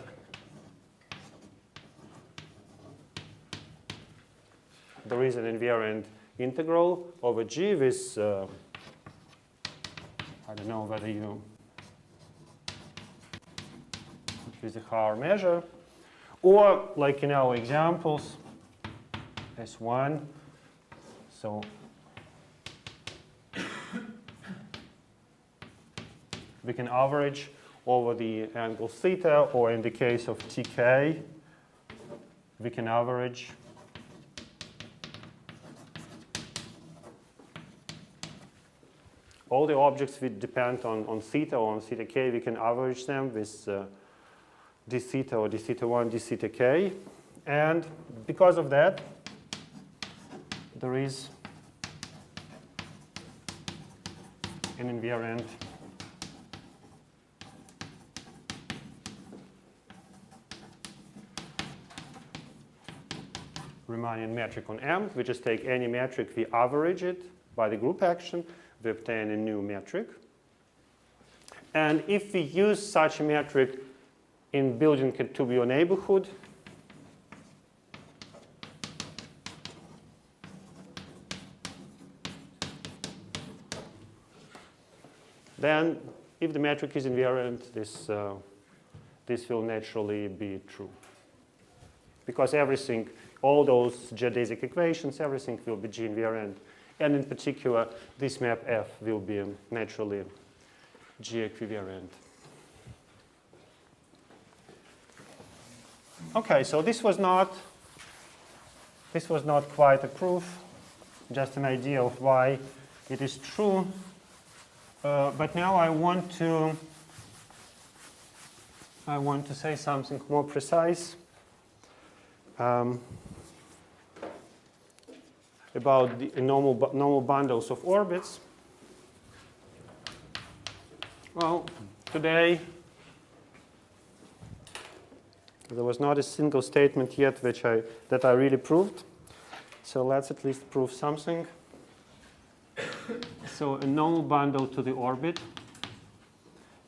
there is an invariant integral over G with, I don't know whether you, with a higher measure, or like in our examples, S1, so we can average over the angle theta, or in the case of TK, we can average all the objects which depend on theta or on theta k, we can average them with d theta or d theta 1, d theta k. And because of that, there is an invariant Riemannian metric on M. We just take any metric, we average it by the group action, we obtain a new metric. And if we use such a metric in building a tubular neighborhood, then if the metric is invariant, this will naturally be true. Because everything, all those geodesic equations, everything will be G invariant. And in particular, this map F will be naturally G equivariant. Okay, so this was not quite a proof, just an idea of why it is true. But now I want to say something more precise about the normal bundles of orbits. Well, today there was not a single statement yet that I really proved. So let's at least prove something. So a normal bundle to the orbit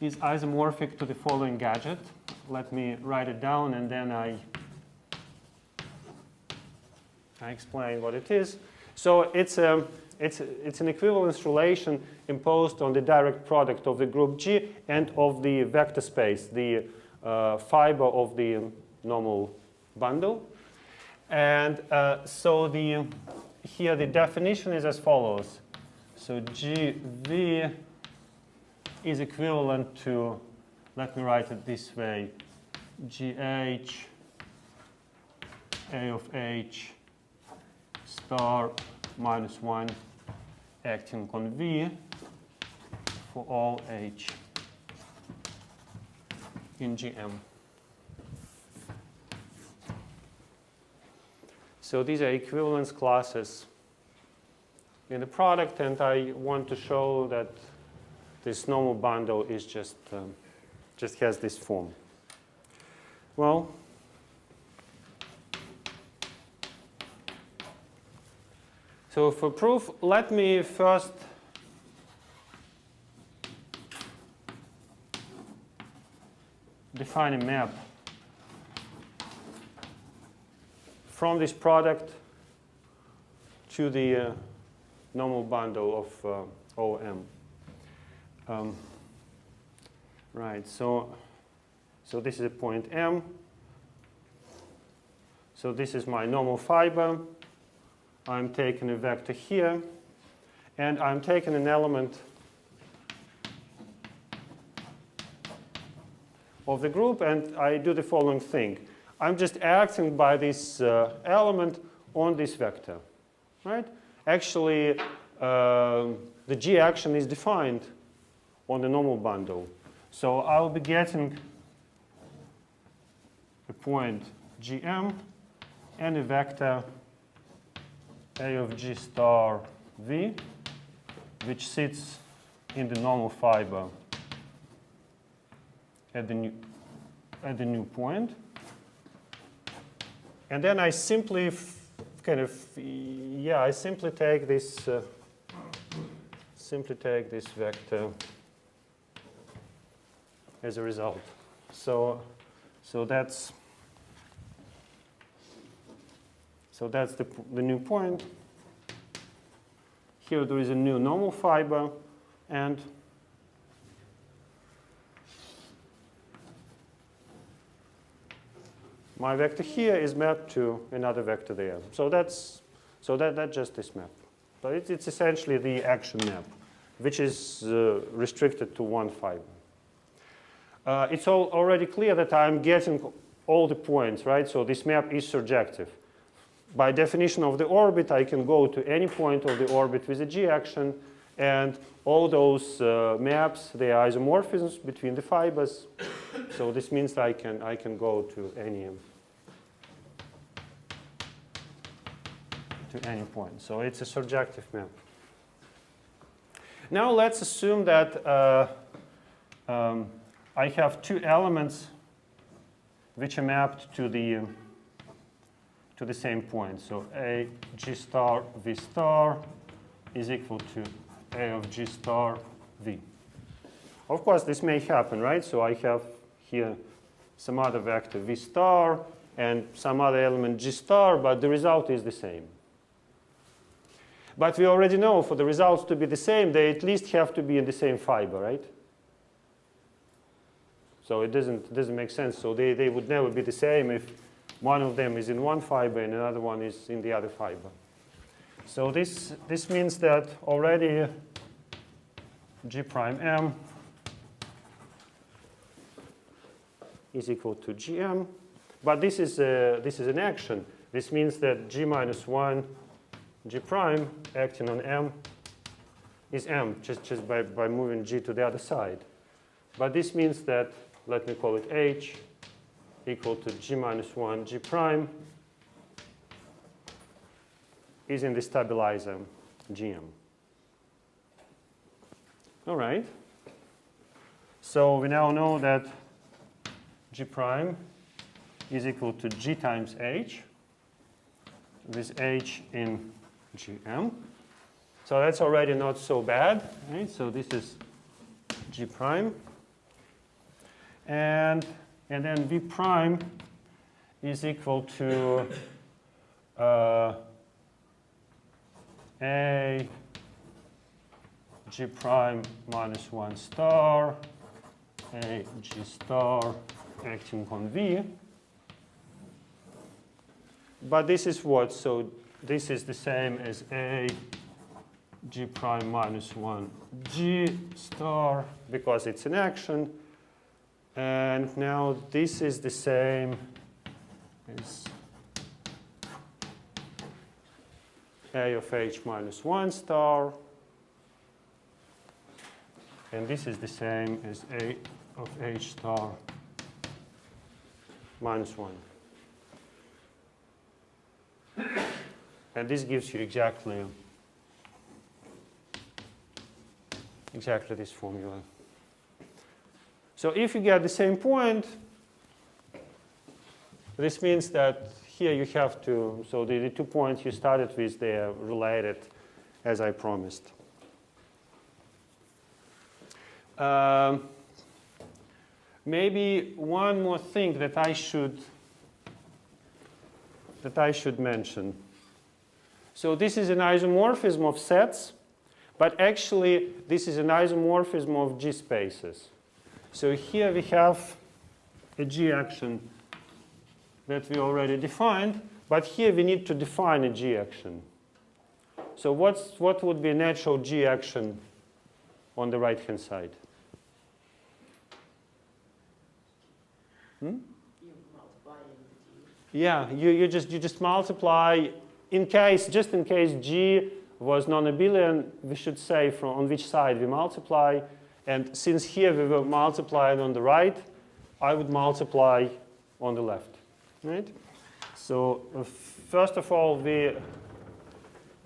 is isomorphic to the following gadget. Let me write it down and then I explain what it is. So it's an equivalence relation imposed on the direct product of the group G and of the vector space, the fiber of the normal bundle. And so here the definition is as follows. So GV is equivalent to, let me write it this way, GH A of H star minus 1 acting on V for all H in GM. So these are equivalence classes in the product, and I want to show that this normal bundle is just has this form. Well, So for proof, let me first define a map from this product to the normal bundle of OM. Right, so this is a point M. So this is my normal fiber. I'm taking a vector here, and I'm taking an element of the group, and I do the following thing. I'm just acting by this element on this vector, right? Actually, the G action is defined on the normal bundle. So I'll be getting a point GM and a vector A of G star V, which sits in the normal fiber at the new point. And then I simply I simply take this vector as a result. So that's the new point. Here there is a new normal fiber, and my vector here is mapped to another vector there. So that's just this map. But it's essentially the action map, which is restricted to one fiber. It's already clear that I'm getting all the points, right? So this map is surjective. By definition of the orbit, I can go to any point of the orbit with a G action, and all those maps, they are isomorphisms between the fibers. So this means I can go to any point. So it's a surjective map. Now let's assume that I have two elements which are mapped to the same point. So A G star V star is equal to A of G star V. Of course, this may happen, right? So I have here some other vector V star and some other element G star, but the result is the same. But we already know for the results to be the same, they at least have to be in the same fiber, right? So it doesn't make sense. So they would never be the same if one of them is in one fiber and another one is in the other fiber. So this means that already G prime M is equal to GM. But this is an action. This means that G minus 1 G prime acting on M is M, just by moving G to the other side. But this means that, let me call it H, equal to G minus 1 G prime is in the stabilizer GM. All right. So we now know that G prime is equal to G times H, with H in GM. So that's already not so bad, right? So this is G prime. And then V prime is equal to A G prime minus 1 star, A G star acting on V. But this is what? So this is the same as A G prime minus 1 G star because it's an action. And now this is the same as A of H minus 1 star. And this is the same as A of H star minus 1. And this gives you exactly this formula. So if you get the same point, this means that here you have to, so the 2 points you started with, they are related as I promised. Maybe one more thing that I should mention. So this is an isomorphism of sets, but actually this is an isomorphism of G spaces. So here we have a G action that we already defined, but here we need to define a G action. So what would be a natural G action on the right-hand side? Yeah, you just multiply. Just in case G was non-abelian, we should say on which side we multiply. And since here we were multiplying on the right, I would multiply on the left. Right? So first of all, we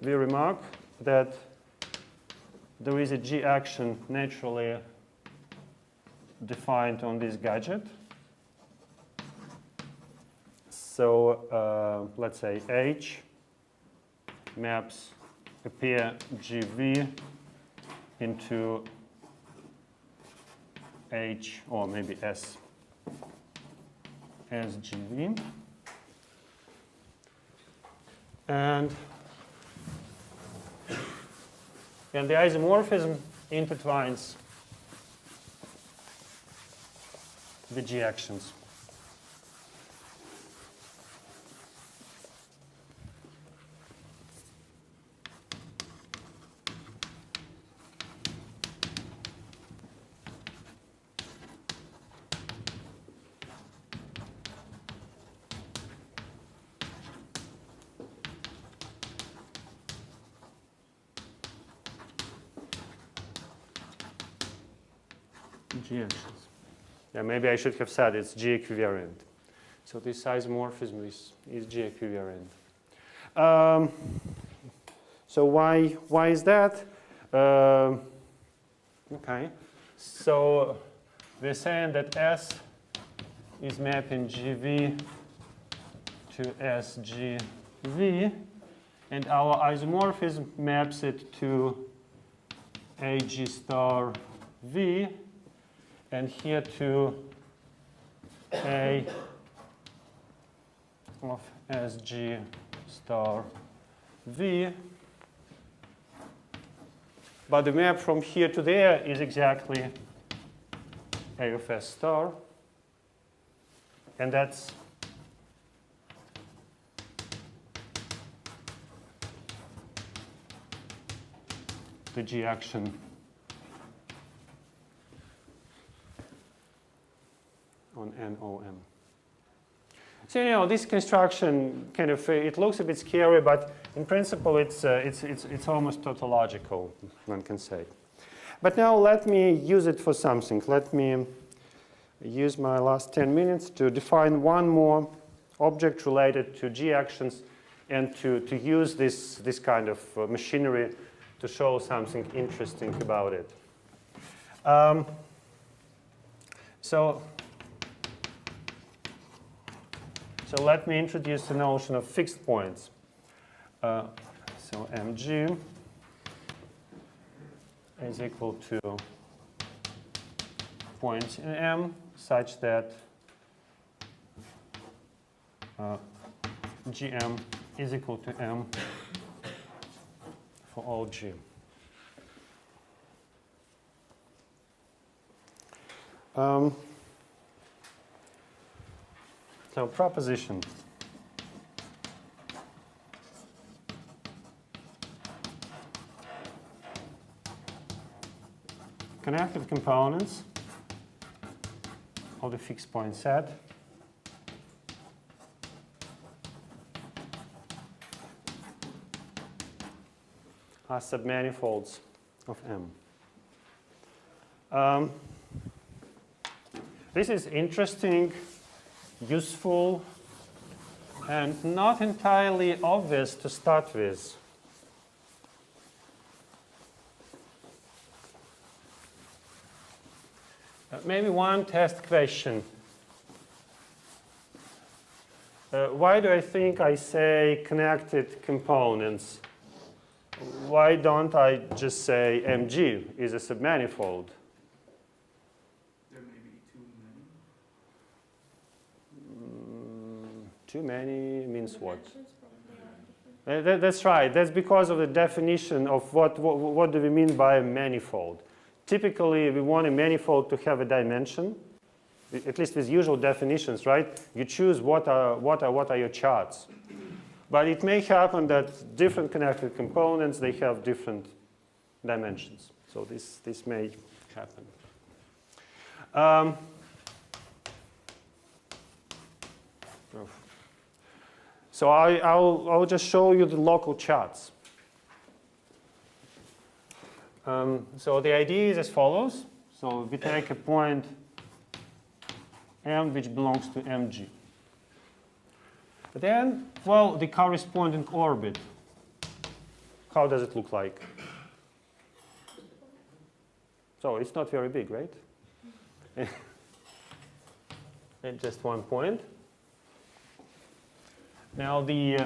remark that there is a G action naturally defined on this gadget. So let's say H maps a pair GV into H, or maybe S as GV. And the isomorphism intertwines the G actions. G actions. Yeah, maybe I should have said it's G equivariant. So this isomorphism is G equivariant. So why is that? Okay. So we're saying that S is mapping GV to SGV, and our isomorphism maps it to AG star V, and here to A of SG star V. But the map from here to there is exactly A of S star. And that's the G action on NOM. So this construction kind of it looks a bit scary, but in principle it's almost tautological, one can say. But now let me use it for something. Let me use my last 10 minutes to define one more object related to G actions, and to use this kind of machinery to show something interesting about it. So let me introduce the notion of fixed points. So mg is equal to points in M such that gm is equal to M for all g. So proposition. Connected components of the fixed point set are submanifolds of M. This is interesting, useful, and not entirely obvious to start with. Maybe one test question. why do I think I say connected components? Why don't I just say Mg is a submanifold? There may be too many. Too many means what? Dimensions probably are different. That's right. That's because of the definition of what do we mean by a manifold. Typically, we want a manifold to have a dimension, at least with usual definitions, right? You choose what are your charts. But it may happen that different connected components, they have different dimensions. So this may happen. So I'll just show you the local charts. So the idea is as follows. So we take a point M which belongs to Mg. Then, well, the corresponding orbit, how does it look like? So it's not very big, right? And just one point. Now the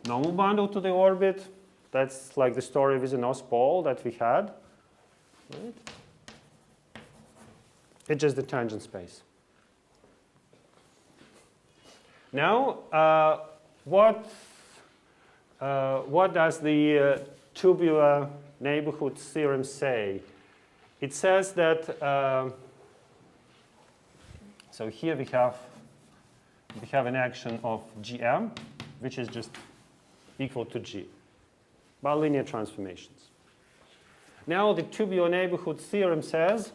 normal bundle to the orbit, that's like the story with the North Pole that we had. Right? It's just the tangent space. Now, what does the tubular neighborhood theorem say? It says that, so here we have an action of Gm, which is just equal to G by linear transformations. Now the tubular neighborhood theorem says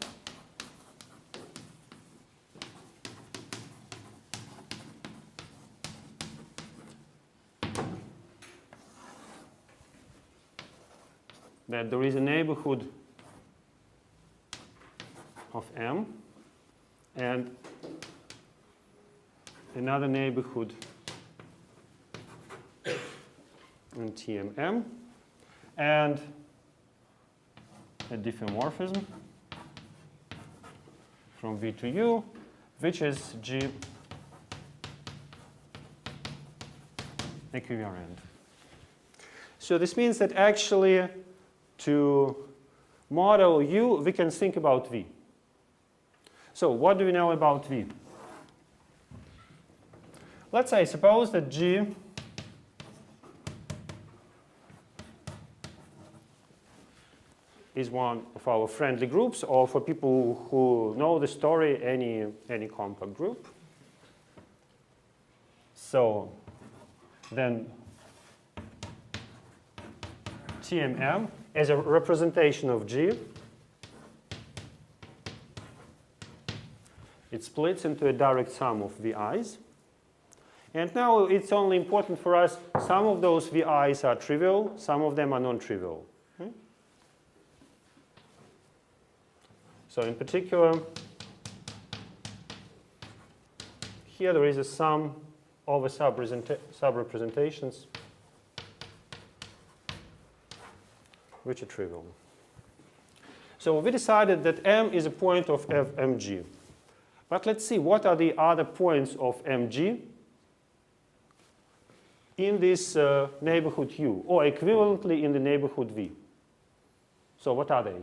that there is a neighborhood of M and another neighborhood in TMM and a diffeomorphism from V to U, which is G equivariant. So this means that actually to model U, we can think about V. So what do we know about V? Let's say, suppose that G is one of our friendly groups, or for people who know the story, any compact group. So then TMM as a representation of G, it splits into a direct sum of VIs. And now it's only important for us, some of those VIs are trivial, some of them are non-trivial. Okay? So in particular, here there is a sum over sub-representations which are trivial. So we decided that M is a point of Mg. But let's see, what are the other points of Mg in this neighborhood U, or equivalently in the neighborhood V? So what are they?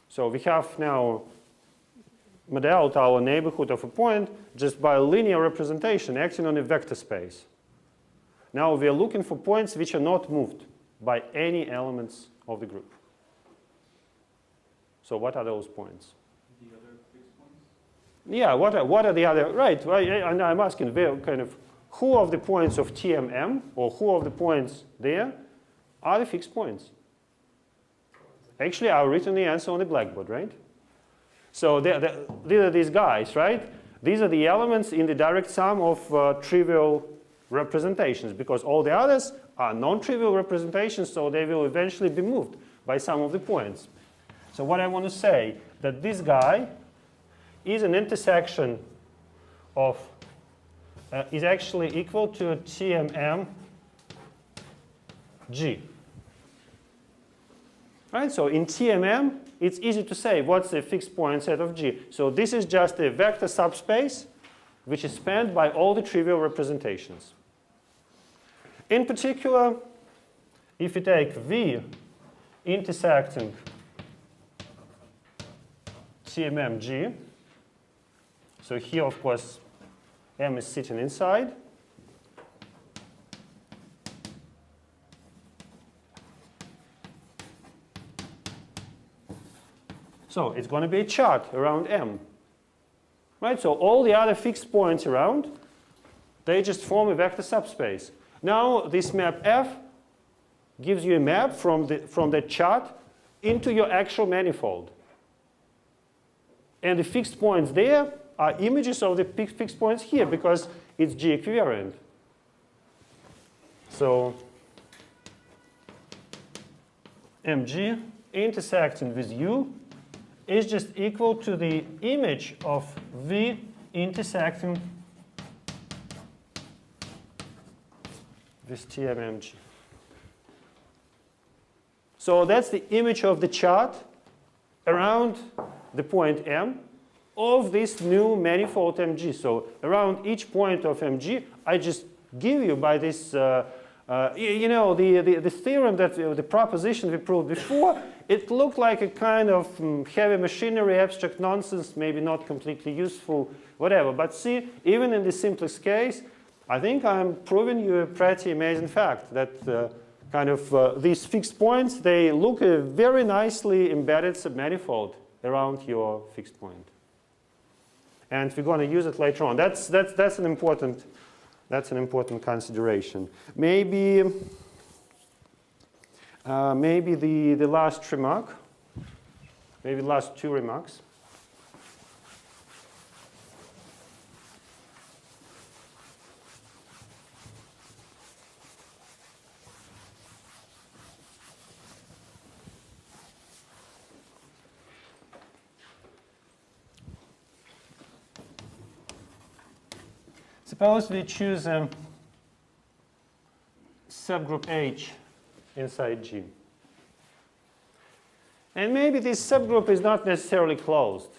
So we have now modeled our neighborhood of a point just by a linear representation acting on a vector space. Now we are looking for points which are not moved by any elements of the group. So what are those points? The other fixed points? Yeah, what are the other, right, and I'm asking kind of who of the points of TMM, or who of the points there, are the fixed points? Actually, I've written the answer on the blackboard, right? So these are these guys, right? These are the elements in the direct sum of trivial representations, because all the others are non-trivial representations, so they will eventually be moved by some of the points. So what I want to say, that this guy is an intersection of, is actually equal to TMM G. Right? So in TMM, it's easy to say what's the fixed point set of G. So this is just a vector subspace which is spanned by all the trivial representations. In particular, if you take V intersecting TMM G, so here, of course, M is sitting inside. So it's going to be a chart around M. Right? So all the other fixed points around, they just form a vector subspace. Now this map F gives you a map from that chart into your actual manifold. And the fixed points there are images of the fixed points here because it's G equivariant. So MG intersecting with U is just equal to the image of V intersecting with TMMG. So that's the image of the chart around the point M of this new manifold MG. So around each point of MG, I just give you by this, the theorem that the proposition we proved before, it looked like a kind of heavy machinery, abstract nonsense, maybe not completely useful, whatever. But see, even in the simplest case, I think I'm proving you a pretty amazing fact that these fixed points, they look a very nicely embedded submanifold around your fixed point. And we're going to use it later on. That's an important consideration. Maybe the last remark, maybe the last two remarks. Suppose we choose a subgroup H inside G. And maybe this subgroup is not necessarily closed.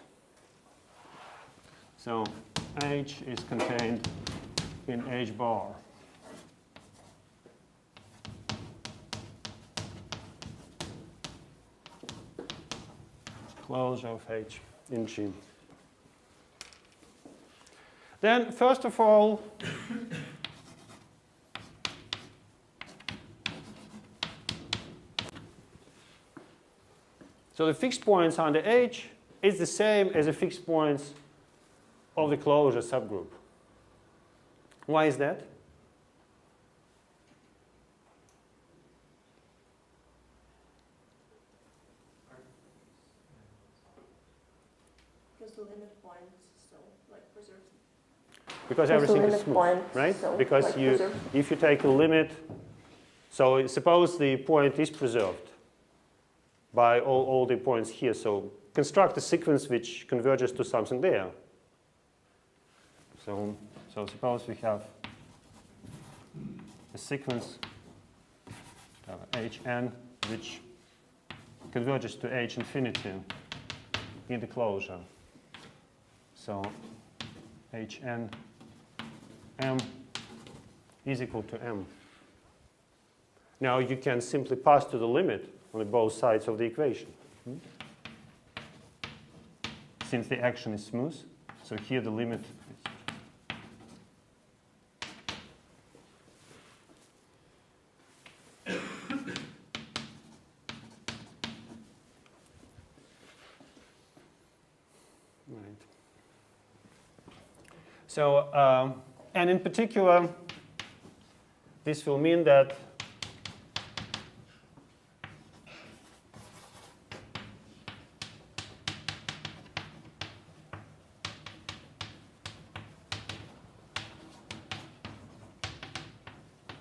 So H is contained in H bar. Closure of H in G. Then, first of all, so the fixed points under H is the same as the fixed points of the closure subgroup. Why is that? Because the limit point still preserves. Because everything is smooth, right? Because if you take a limit, so suppose the point is preserved by all the points here. So construct a sequence which converges to something there. So suppose we have a sequence Hn which converges to H infinity in the closure. So Hn M is equal to M. Now you can simply pass to the limit on both sides of the equation. Since the action is smooth, so here the limit is. Right. So, and in particular, this will mean that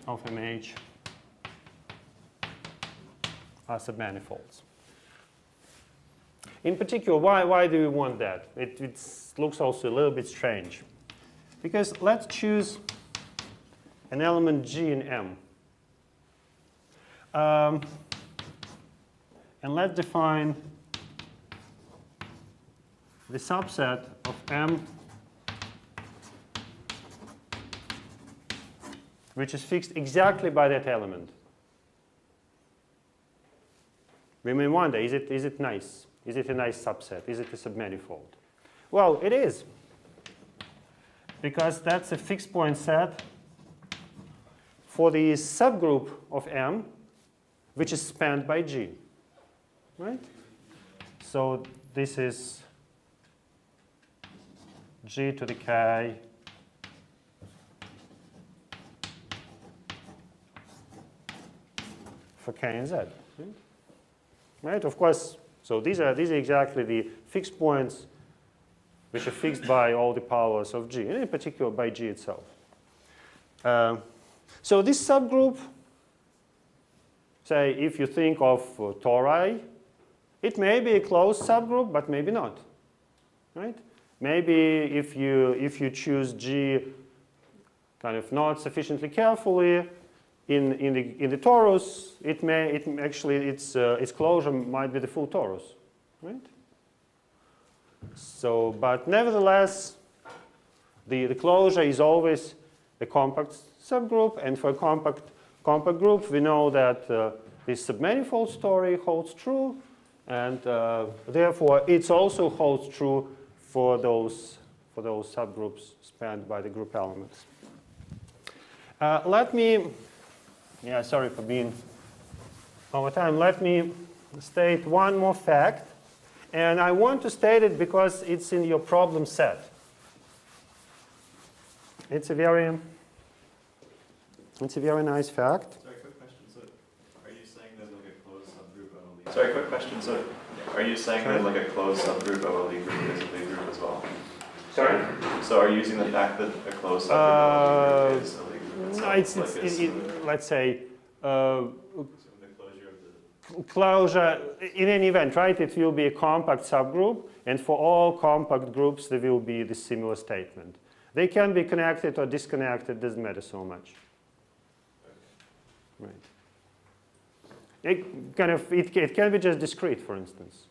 of MH are submanifolds. In particular, why do we want that? It looks also a little bit strange. Because let's choose an element G in M. And let's define the subset of M which is fixed exactly by that element. We may wonder, is it nice? Is it a nice subset? Is it a submanifold? Well, it is. Because that's a fixed point set for the subgroup of M, which is spanned by G. Right? So this is G to the K for K and Z. Right? Of course, so these are exactly the fixed points which are fixed by all the powers of G, and in particular by G itself. So this subgroup, say, if you think of tori, it may be a closed subgroup, but maybe not. Right? Maybe if you choose G kind of not sufficiently carefully in the torus, its closure might be the full torus. Right? So, but nevertheless, the closure is always a compact subgroup, and for a compact group, we know that this submanifold story holds true, and therefore it also holds true for those subgroups spanned by the group elements. Sorry for being over time. Let me state one more fact. And I want to state it because it's in your problem set. It's a very nice fact. Sorry, quick question. So, are you saying that like a closed subgroup of a league? Sorry, quick question. So, are you saying that like a closed subgroup of a league group is a league group as well? Sorry? So, are you using the fact that a closed subgroup of a league group is a league group itself? No, let's say. The Closure, in any event, right, it will be a compact subgroup, and for all compact groups there will be the similar statement. They can be connected or disconnected, doesn't matter so much. Right. It can be just discrete, for instance,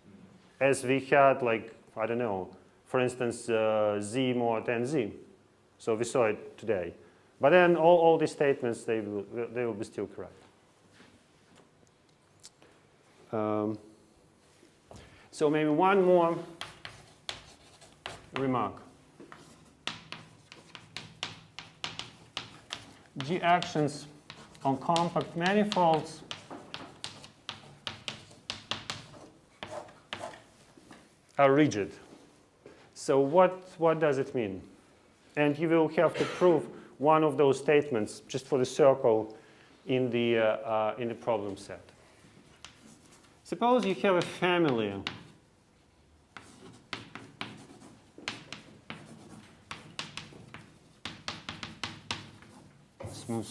as we had, like, I don't know, for instance, Z mod and Z. So we saw it today. But then all these statements, they will be still correct. So maybe one more remark. G actions on compact manifolds are rigid. So what does it mean? And you will have to prove one of those statements just for the circle in the problem set. Suppose you have a family smooth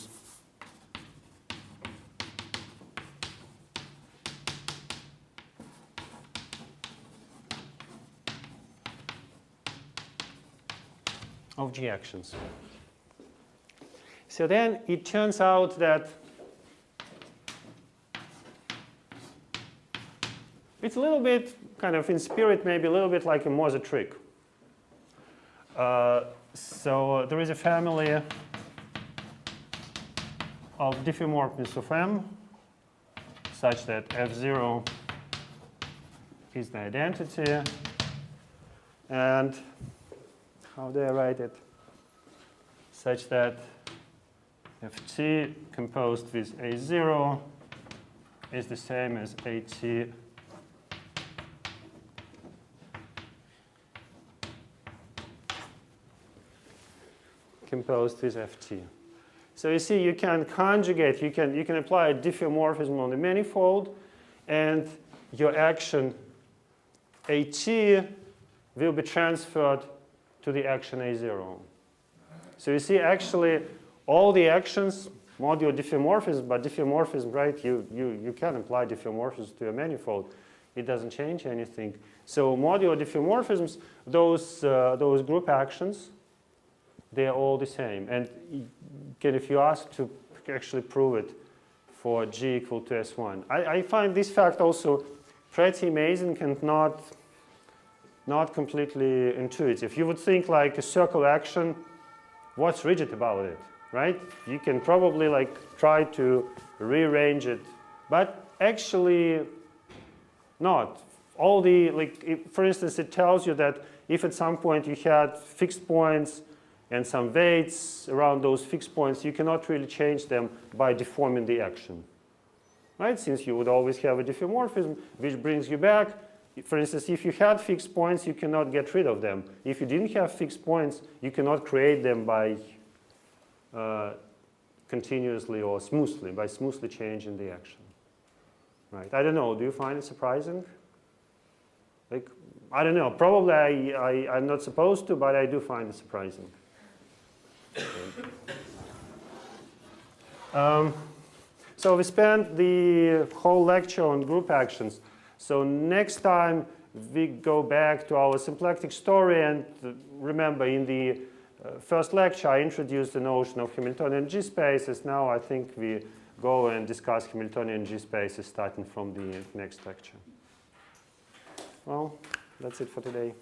of G actions. So then it turns out that it's a little bit, kind of in spirit, maybe a little bit like a Morse trick. So there is a family of diffeomorphisms of M such that F0 is the identity. And how do I write it? Such that Ft composed with A0 is the same as AT composed with Ft. So you see, you can conjugate, you can apply a diffeomorphism on the manifold, and your action AT will be transferred to the action A0. So you see, actually, all the actions modulo diffeomorphism, but diffeomorphism, right, you can apply diffeomorphisms to a manifold. It doesn't change anything. So modulo diffeomorphisms, those group actions, they're all the same. And if you ask to actually prove it for G equal to S1, I find this fact also pretty amazing and not completely intuitive. You would think like a circle action, what's rigid about it, right? You can probably like try to rearrange it, but actually not. All the, like, for instance, it tells you that if at some point you had fixed points and some weights around those fixed points, you cannot really change them by deforming the action, right? Since you would always have a diffeomorphism, which brings you back. For instance, if you had fixed points, you cannot get rid of them. If you didn't have fixed points, you cannot create them by continuously or smoothly, by smoothly changing the action, right? I don't know, do you find it surprising? Like, I don't know, probably I'm not supposed to, but I do find it surprising. So we spent the whole lecture on group actions. So next time we go back to our symplectic story, and remember in the first lecture I introduced the notion of Hamiltonian G-spaces. Now I think we go and discuss Hamiltonian G-spaces starting from the next lecture. Well, that's it for today.